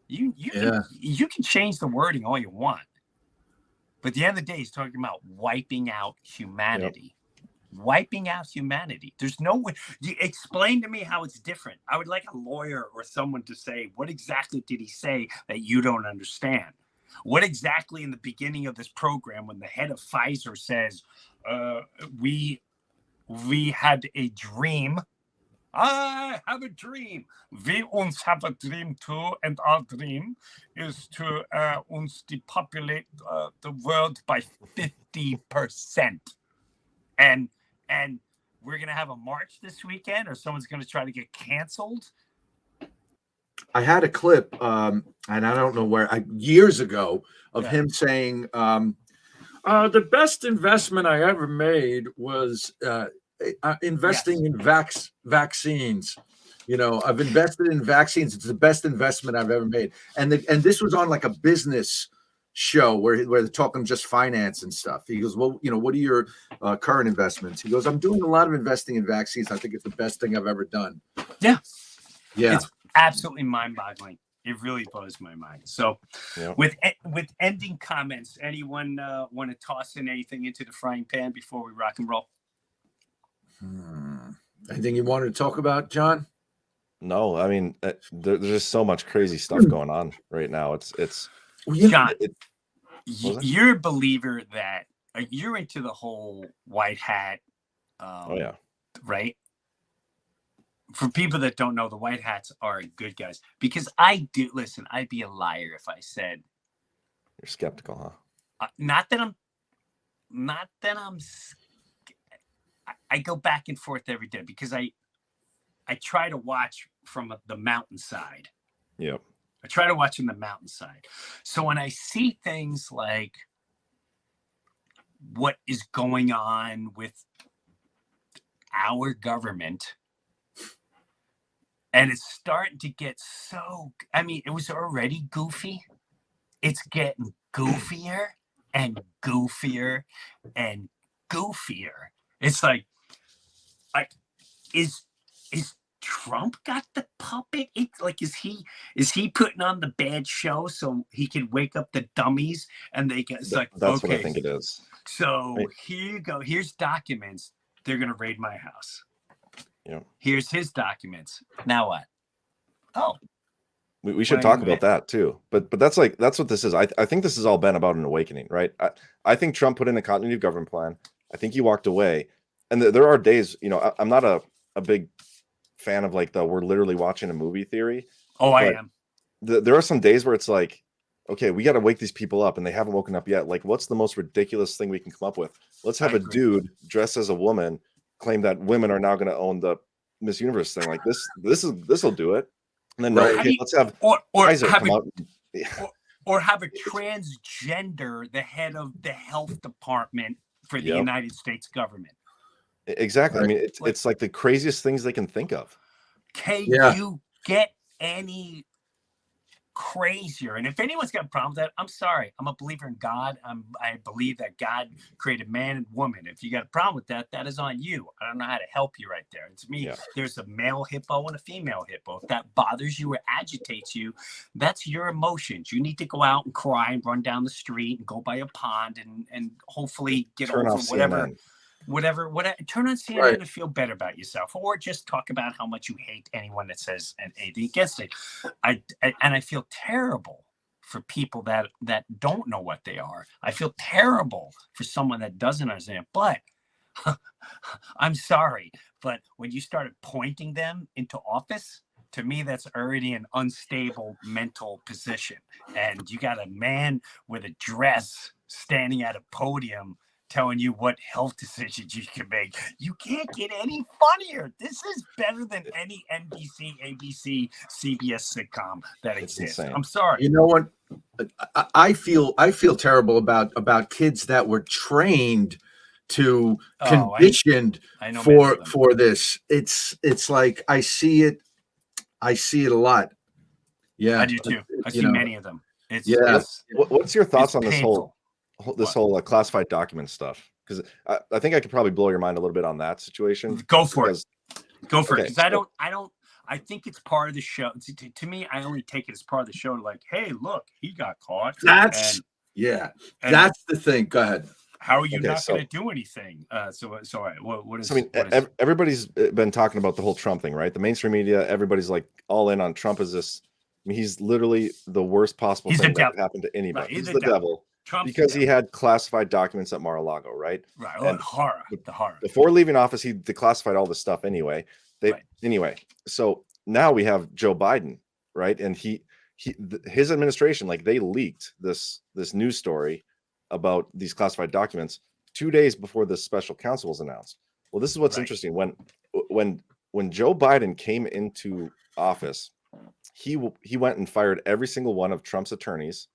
You can change the wording all you want, but at the end of the day, he's talking about wiping out humanity. Wiping out humanity. There's no way. Explain to me how it's different. I would like a lawyer or someone to say, what exactly did he say that you don't understand? What exactly in the beginning of this program, when the head of Pfizer says, we had a dream. I have a dream. We uns have a dream too, and our dream is to uns depopulate the world by 50%. And we're gonna have a march this weekend, or someone's gonna try to get canceled. I had a clip, and I don't know where, years ago, of him saying, "The best investment I ever made was investing in vaccines. I've invested in vaccines. It's the best investment I've ever made." And this was on like a business show where they're talking just finance and stuff. He goes, "Well, what are your current investments?" He goes, "I'm doing a lot of investing in vaccines. I think it's the best thing I've ever done." Yeah. It's absolutely mind-boggling. It really blows my mind. So with ending comments, anyone want to toss in anything into the frying pan before we rock and roll? Anything you wanted to talk about, John? No, I mean, there's just so much crazy stuff going on right now. It's John, you're a believer that you're into the whole white hat. Right? For people that don't know, the white hats are good guys, because I do. Listen, I'd be a liar if I said you're skeptical, huh? Not that I'm. I go back and forth every day because I try to watch from the mountainside. Yep. I try to watch from the mountainside. So when I see things like what is going on with our government, and it's starting to get so, I mean, it was already goofy. It's getting goofier and goofier and goofier. It's like is Trump got the puppet? Is he putting on the bad show so he can wake up the dummies and they get? It's like, that's okay, what I think it is. So here you go. Here's documents. They're gonna raid my house. Yeah. Here's his documents. Now what? Oh. We should talk about that too. But that's what this is. I think this has all been about an awakening, right? I think Trump put in a continuity of government plan. I think he walked away. And there are days, I'm not a big fan of like we're literally watching a movie theory. Oh, I am. There are some days where it's like, okay, we got to wake these people up and they haven't woken up yet. Like, what's the most ridiculous thing we can come up with? Let's have a dude dressed as a woman claim that women are now going to own the Miss Universe thing. Like this will do it. And then let's have or have a transgender the head of the health department for the United States government. Exactly. Right. I mean, it's like the craziest things they can think of. Can you get any crazier? And if anyone's got a problem with that, I'm sorry. I'm a believer in God. I believe that God created man and woman. If you got a problem with that, that is on you. I don't know how to help you right there. It's me. Yeah. There's a male hippo and a female hippo. If that bothers you or agitates you, that's your emotions. You need to go out and cry and run down the street and go by a pond and hopefully get over whatever. Whatever, turn on CNN and feel better about yourself, or just talk about how much you hate anyone that says anything against it. I feel terrible for people that don't know what they are. I feel terrible for someone that doesn't understand. But I'm sorry, but when you started pointing them into office, to me, that's already an unstable mental position. And you got a man with a dress standing at a podium telling you what health decisions you can make. You can't get any funnier. This is better than any NBC, ABC, CBS sitcom that exists. I'm sorry. You know what? I feel terrible about kids that were trained too conditioned for this. It's like I see it a lot. Yeah, I do too. I see many of them. What's your thoughts on this painful. whole classified document stuff? Because I think I could probably blow your mind a little bit on that situation. Go for it. Because I think it's part of the show. To me, I only take it as part of the show. Like, hey, look, he got caught. That's the thing. Go ahead. How are you not going to do anything? So what is? I mean, everybody's been talking about the whole Trump thing, right? The mainstream media, everybody's like all in on Trump. Is this? I mean, he's literally the worst possible thing that could happen to anybody. Right, he's the devil. Because he had classified documents at Mar-a-Lago, right? Right. Oh, the horror. Before leaving office, he declassified all this stuff anyway. Anyway, so now we have Joe Biden, right? And his administration, like they leaked this news story about these classified documents 2 days before the special counsel was announced. Well, this is what's interesting. When Joe Biden came into office, he went and fired every single one of Trump's attorneys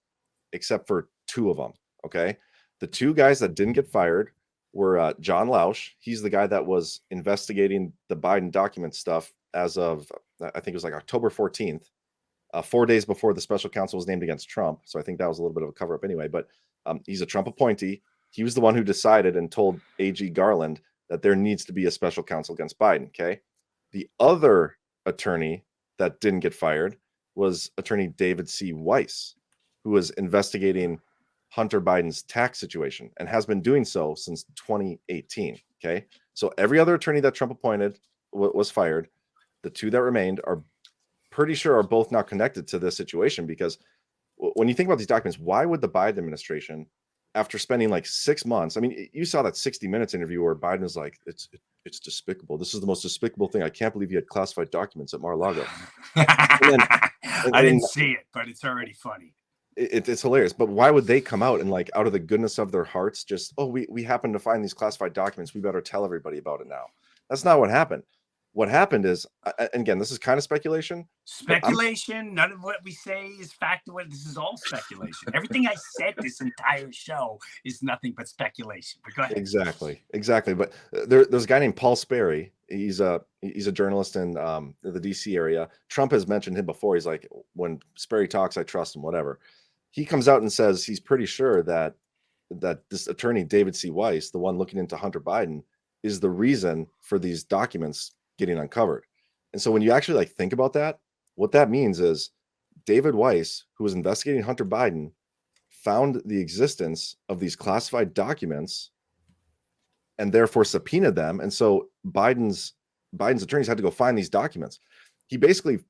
except for 2 of them. Okay. The 2 guys that didn't get fired were John Lausch. He's the guy that was investigating the Biden document stuff as of, I think it was like October 14th, 4 days before the special counsel was named against Trump. So I think that was a little bit of a cover up anyway, but he's a Trump appointee. He was the one who decided and told AG Garland that there needs to be a special counsel against Biden. Okay. The other attorney that didn't get fired was attorney David C. Weiss, who was investigating Hunter Biden's tax situation and has been doing so since 2018. Okay. So every other attorney that Trump appointed was fired. The 2 that remained are pretty sure are both now connected to this situation, because when you think about these documents, why would the Biden administration, after spending like 6 months, I mean, you saw that 60 Minutes interview where Biden is like, it's despicable. This is the most despicable thing. I can't believe you had classified documents at Mar-a-Lago. I didn't see it, but it's already funny. It's hilarious. But why would they come out and, like, out of the goodness of their hearts, just, we happen to find these classified documents, we better tell everybody about it now? That's not what happened. What happened is, and again, this is kind of speculation. None of what we say is fact. This is all speculation. Everything I said this entire show is nothing but speculation. But go ahead. Exactly. But there's a guy named Paul Sperry. He's a journalist in the DC area. Trump has mentioned him before. He's like, when Sperry talks, I trust him, whatever. He comes out and says he's pretty sure that this attorney, David C. Weiss, the one looking into Hunter Biden, is the reason for these documents getting uncovered. And so when you actually like think about that, what that means is David Weiss, who was investigating Hunter Biden, found the existence of these classified documents and therefore subpoenaed them. And so Biden's attorneys had to go find these documents. He basically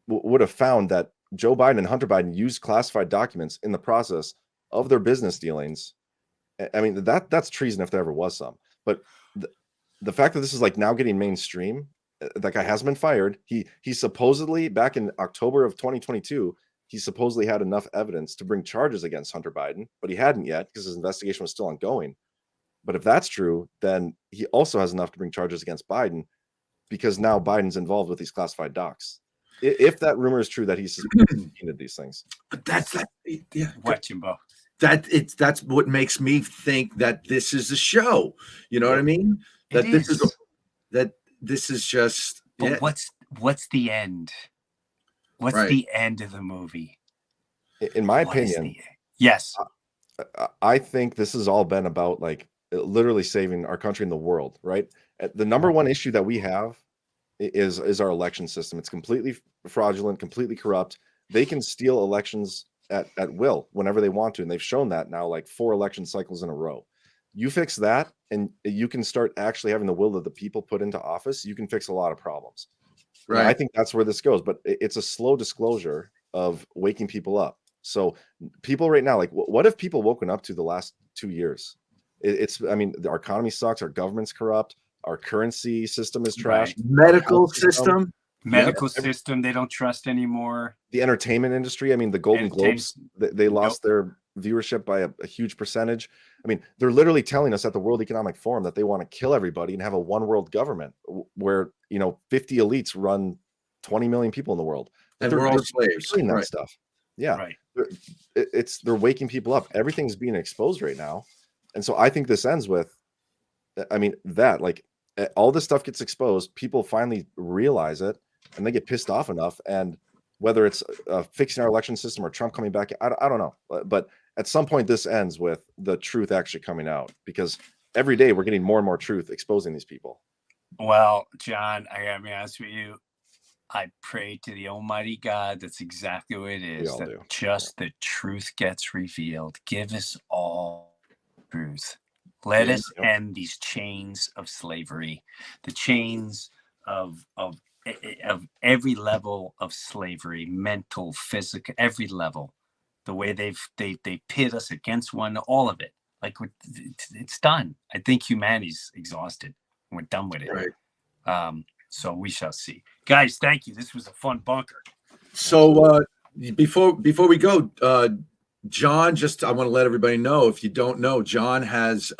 would have found that Joe Biden and Hunter Biden used classified documents in the process of their business dealings. I mean, that's treason if there ever was some. But the fact that this is like now getting mainstream, that guy hasn't been fired. He supposedly, back in October of 2022, he supposedly had enough evidence to bring charges against Hunter Biden, but he hadn't yet because his investigation was still ongoing. But if that's true, then he also has enough to bring charges against Biden, because now Biden's involved with these classified docs. If that rumor is true that he's subpoenaed these things. But that's what, Jimbo? That's what makes me think that this is a show. You know what I mean? That this is just. But what's the end? What's the end of the movie? In my opinion, yes, I think this has all been about like literally saving our country and the world. Right. The number one issue that we have is our election system. It's completely fraudulent, completely corrupt. They can steal elections at will whenever they want to, and they've shown that now, like 4 election cycles in a row. You fix that, and you can start actually having the will of the people put into office. You can fix a lot of problems. Right. And I think that's where this goes, but it's a slow disclosure of waking people up. So people right now, like, what have people woken up to the last 2 years? I mean, our economy sucks. Our government's corrupt. Our currency system is trash. Medical system. System they don't trust anymore. The entertainment industry. I mean, the Golden Globes, they lost their viewership by a huge percentage. I mean, they're literally telling us at the World Economic Forum that they want to kill everybody and have a one world government where 50 elites run 20 million people in the world. And we're all slaves. Doing that stuff. Yeah. Right. They're waking people up. Everything's being exposed right now. And so I think this ends with I mean, that like all this stuff gets exposed, people finally realize it, and they get pissed off enough. And whether it's fixing our election system or Trump coming back, I don't know. But at some point, this ends with the truth actually coming out, because every day we're getting more and more truth exposing these people. Well, John, I gotta be honest with you. I pray to the Almighty God. That's exactly what it is. That just the truth gets revealed. Give us all truth. Let us end these chains of slavery, the chains of every level of slavery, mental, physical, every level. The way they pit us against one, all of it. Like it's done. I think humanity's exhausted. We're done with it. Right. So we shall see. Guys, thank you. This was a fun bunker. So before we go, John, I want to let everybody know, if you don't know, John has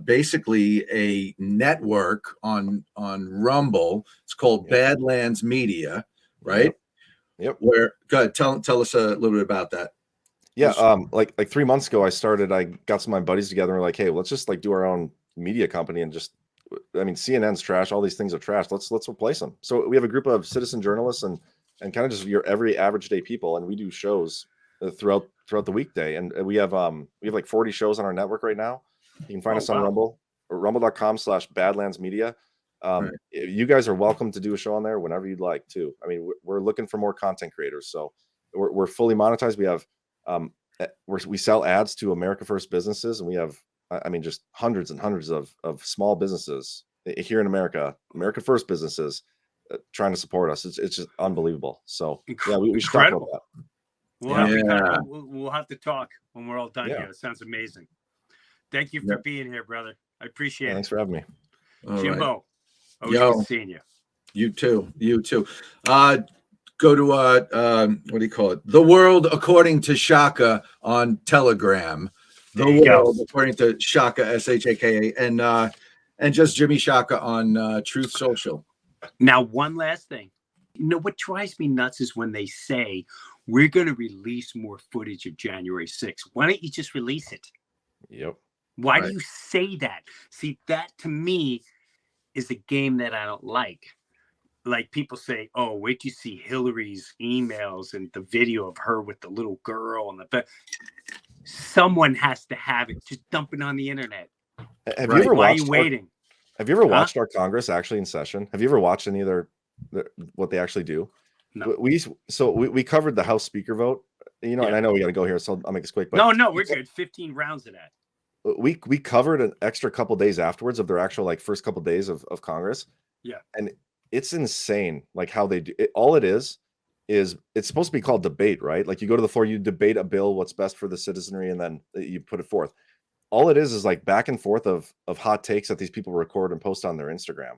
basically a network on Rumble. It's called Badlands Media, right? Yep. Where go ahead, tell us a little bit about that. Yeah, like 3 months ago, I got some of my buddies together and we're like, hey, let's just like do our own media company and just, I mean, CNN's trash, all these things are trash. Let's replace them. So we have a group of citizen journalists and kind of just your every average day people, and we do shows throughout the weekday. And we have like 40 shows on our network right now. You can find us on Rumble, or rumble.com/badlandsmedia. You guys are welcome to do a show on there whenever you'd like to. I mean, we're looking for more content creators, so we're fully monetized. We have we sell ads to America First businesses, and we have, I mean, just hundreds and hundreds of small businesses here in America First businesses trying to support us. It's just unbelievable. So yeah, we should talk about that. We'll have to talk when we're all done here. It sounds amazing. Thank you for being here, brother. I appreciate it. Thanks for having me. Jimbo, always good seeing you. You too. Go to what do you call it? The World According to Shaka on Telegram. The World According to Shaka, SHAKA, and just Jimmy Shaka on Truth Social. Now, one last thing. You know what drives me nuts is when they say we're going to release more footage of January 6th. Why don't you just release it? Yep. Why do you say that? See, that to me is a game that I don't like. Like people say, oh, wait till you see Hillary's emails and the video of her with the little girl and someone has to have it. Just dump it on the internet. Have you ever Why watched are you waiting? Have you ever watched our Congress actually in session? Have you ever watched any of what they actually do? No. We covered the House Speaker vote, you know, and I know we got to go here, so I'll make this quick. But no, we're good. 15 rounds of that. We covered an extra couple days afterwards of their actual like first couple days of Congress. Yeah. And it's insane, like how they do it. All it is it's supposed to be called debate, right? Like you go to the floor, you debate a bill, what's best for the citizenry, and then you put it forth. All it is like back and forth of hot takes that these people record and post on their Instagram.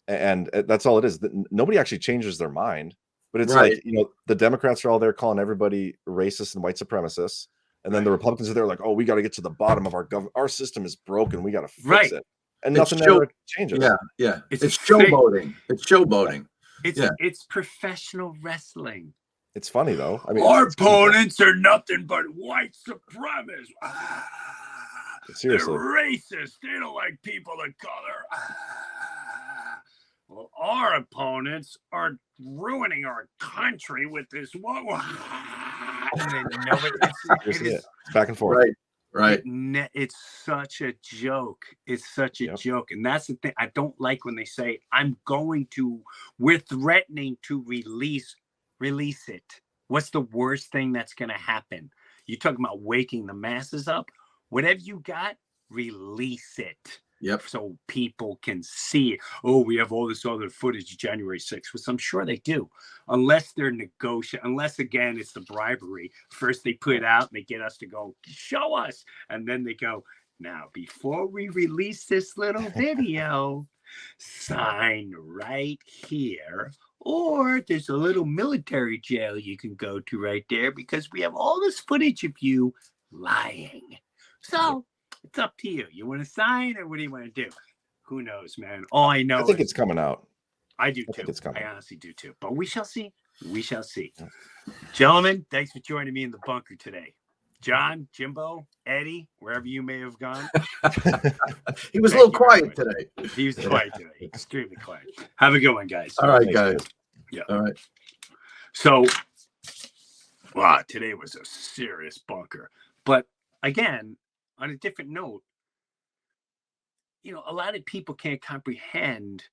And that's all it is. Nobody actually changes their mind, but it's like, you know, the Democrats are all there calling everybody racist and white supremacists. And then the Republicans are there like, oh, we got to get to the bottom of our government. Our system is broken. We got to fix it. And nothing ever changes. Yeah. It's showboating. It's showboating. It's professional wrestling. It's funny though. I mean, our opponents are nothing but white supremacists. Seriously, they're racist. They don't like people of color. Well, our opponents are ruining our country with this. It's back and forth. Right. It's such a joke. It's such a joke. And that's the thing. I don't like when they say, we're threatening to release it. What's the worst thing that's going to happen? You're talking about waking the masses up. Whatever you got, release it. Yep. So people can see it. Oh, we have all this other footage January 6th, which I'm sure they do. Unless they're negotiating, unless again it's the bribery. First they put it out and they get us to go, show us. And then they go, now before we release this little video, sign right here. Or there's a little military jail you can go to right there because we have all this footage of you lying. So it's up to you. You want to sign or what do you want to do? Who knows, man? All I know I think it's coming out. I do too. I think it's coming. I honestly do too. But we shall see. We shall see. Gentlemen, thanks for joining me in the bunker today. John, Jimbo, Eddie, wherever you may have gone. He was a little quiet today. He was quiet today, extremely quiet. Have a good one, guys. All right, guys. Yeah. All right. So, wow, today was a serious bunker. But again, on a different note, you know, a lot of people can't comprehend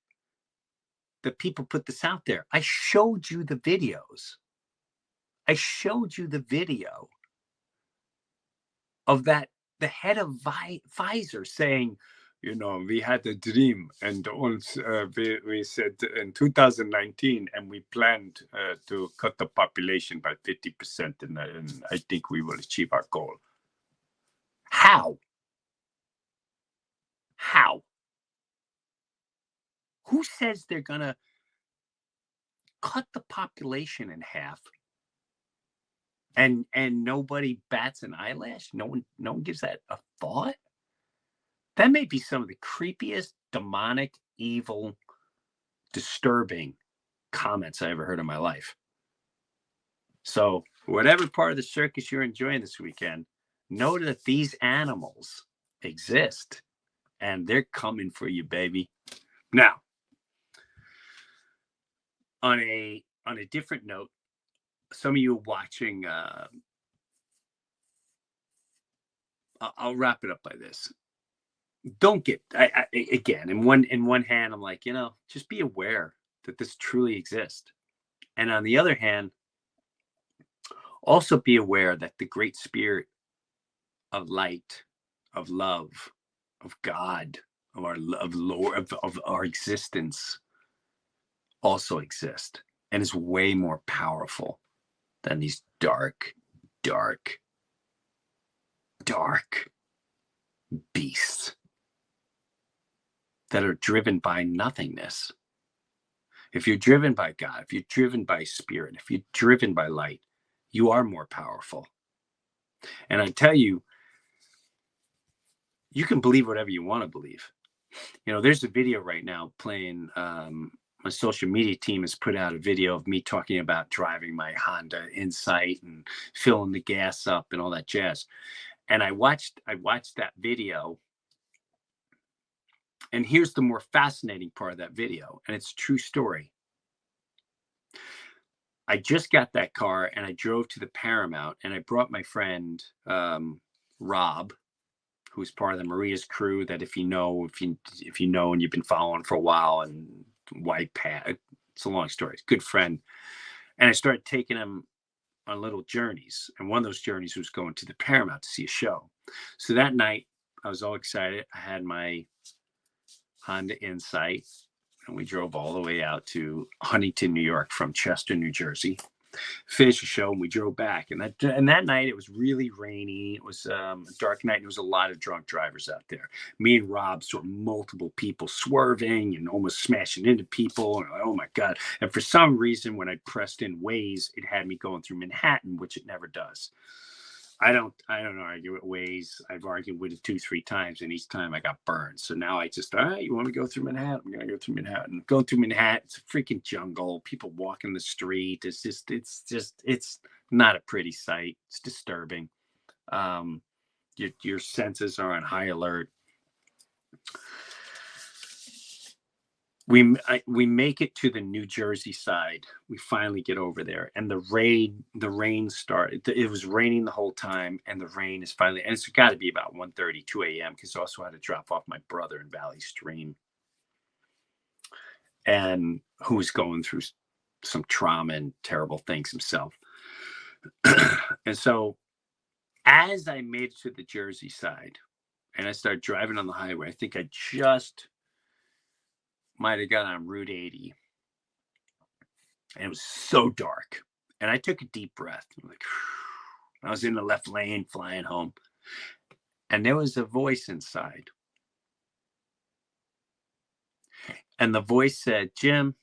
that people put this out there. I showed you the videos. I showed you the video of that, the head of Pfizer saying, you know, we had a dream, and also, we said in 2019, and we planned to cut the population by 50%, and I think we will achieve our goal. How? How? Who says they're gonna cut the population in half, and nobody bats an eyelash? No one gives that a thought. That may be some of the creepiest, demonic, evil, disturbing comments I ever heard in my life. So whatever part of the circus you're enjoying this weekend, know that these animals exist and they're coming for you, baby. Now, on a different note, some of you watching, I'll wrap it up by this. Don't get, again, in one hand, I'm like, you know, just be aware that this truly exists. And on the other hand, also be aware that the great spirit of light, of love, of God, of our Lord, of our existence also exists and is way more powerful than these dark beasts that are driven by nothingness. If you're driven by God, if you're driven by spirit, if you're driven by light, you are more powerful. And I tell you, you can believe whatever you want to believe. You know, there's a video right now playing. My social media team has put out a video of me talking about driving my Honda Insight and filling the gas up and all that jazz. And I watched that video. And here's the more fascinating part of that video, and it's a true story. I just got that car and I drove to the Paramount, and I brought my friend Rob, who's part of the Maria's crew. That if you know and you've been following for a while, and White Pat, it's a long story. It's a good friend, and I started taking him on little journeys. And one of those journeys was going to the Paramount to see a show. So that night, I was all excited. I had my Honda Insight, and we drove all the way out to Huntington, New York from Chester, New Jersey. Finished the show and we drove back. And that night it was really rainy. It was a dark night. And there was a lot of drunk drivers out there. Me and Rob saw multiple people swerving and almost smashing into people. And oh my God. And for some reason, when I pressed in Waze, it had me going through Manhattan, which it never does. I don't argue with Waze. I've argued with it 2-3 times, and each time I got burned. So now I just, all right, you want to go through Manhattan? I'm gonna go through Manhattan. Go through Manhattan. It's a freaking jungle. People walking the street. It's not a pretty sight. It's disturbing. Your senses are on high alert. We make it to the New Jersey side. We finally get over there, and the rain started. It was raining the whole time, and the rain is finally, and it's got to be about 1:30, 2 a.m. because I also had to drop off my brother in Valley Stream, and who was going through some trauma and terrible things himself. And so as I made it to the Jersey side, and I started driving on the highway, I think I just might have got on Route 80, and it was so dark, and I took a deep breath. I'm like, I was in the left lane flying home, and there was a voice inside, and the voice said, Jim,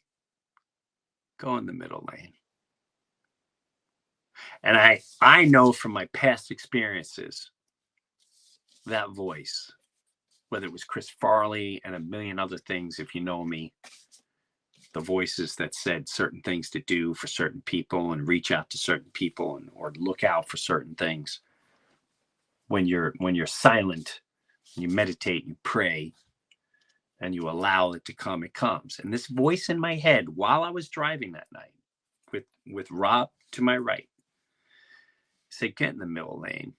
go in the middle lane. And I know from my past experiences, that voice, whether it was Chris Farley and a million other things, if you know me, the voices that said certain things to do for certain people and reach out to certain people or look out for certain things. when you're silent, you meditate, you pray, and you allow it to come, it comes. And this voice in my head while I was driving that night with Rob to my right said, get in the middle lane.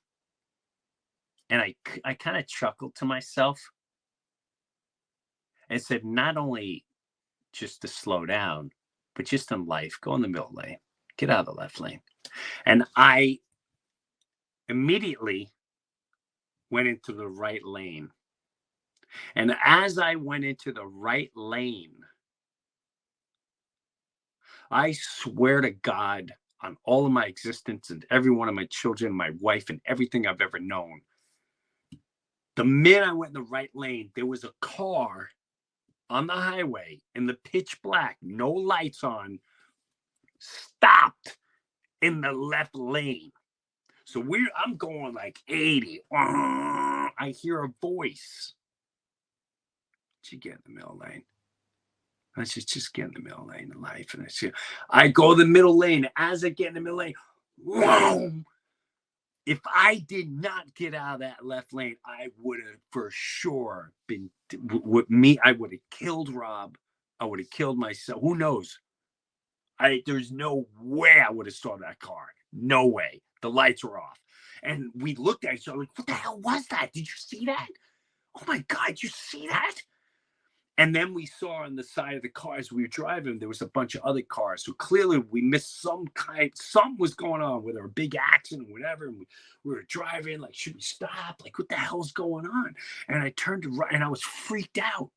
And I kind of chuckled to myself and said, not only just to slow down, but just in life, go in the middle lane, get out of the left lane. And I immediately went into the right lane. And as I went into the right lane, I swear to God on all of my existence and every one of my children, my wife, and everything I've ever known, the minute I went in the right lane, there was a car on the highway in the pitch black, no lights on, stopped in the left lane. So I'm going like 80. I hear a voice. You get in the middle lane. I said, just get in the middle lane in life. And I go the middle lane. As I get in the middle lane, whoa! If I did not get out of that left lane, I would have for sure been with me. I would have killed Rob. I would have killed myself. Who knows? There's no way I would have saw that car. No way. The lights were off. And we looked at each other like, what the hell was that? Did you see that? Oh my God, did you see that? And then we saw on the side of the cars we were driving, there was a bunch of other cars. So clearly we missed something was going on, whether a big accident or whatever. And we were driving, like, should we stop? Like, what the hell's going on? And I turned to right, and I was freaked out.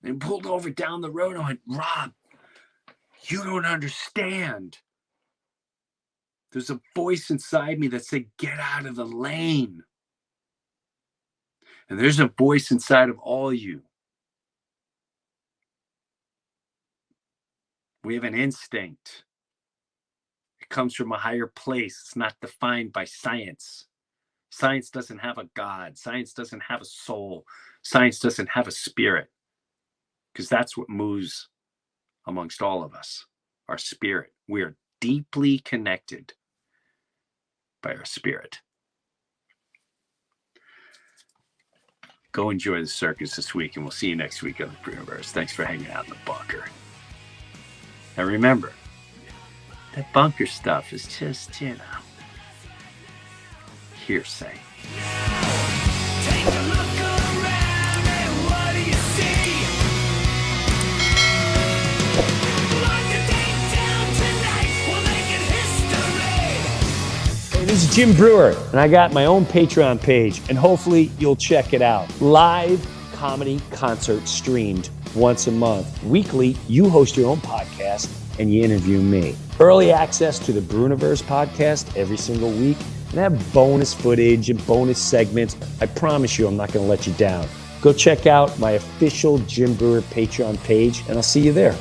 And pulled over down the road. And I went, Rob, you don't understand. There's a voice inside me that said, get out of the lane. And there's a voice inside of all you. We have an instinct. It comes from a higher place. It's not defined by science. Science doesn't have a God. Science doesn't have a soul. Science doesn't have a spirit. Because that's what moves amongst all of us, our spirit. We are deeply connected by our spirit. Go enjoy the circus this week, and we'll see you next week on the Breuniverse. Thanks for hanging out in the bunker. And remember, that bunker stuff is just, hearsay. Take a look around and what do you see? Lock the date down tonight, we'll make it history. Hey, this is Jim Breuer, and I got my own Patreon page, and hopefully you'll check it out. Live comedy concert streamed once a month. Weekly, you host your own podcast and you interview me. Early access to the Breuniverse podcast every single week, and have bonus footage and bonus segments. I promise you I'm not going to let you down. Go check out my official Jim Breuer Patreon page, and I'll see you there.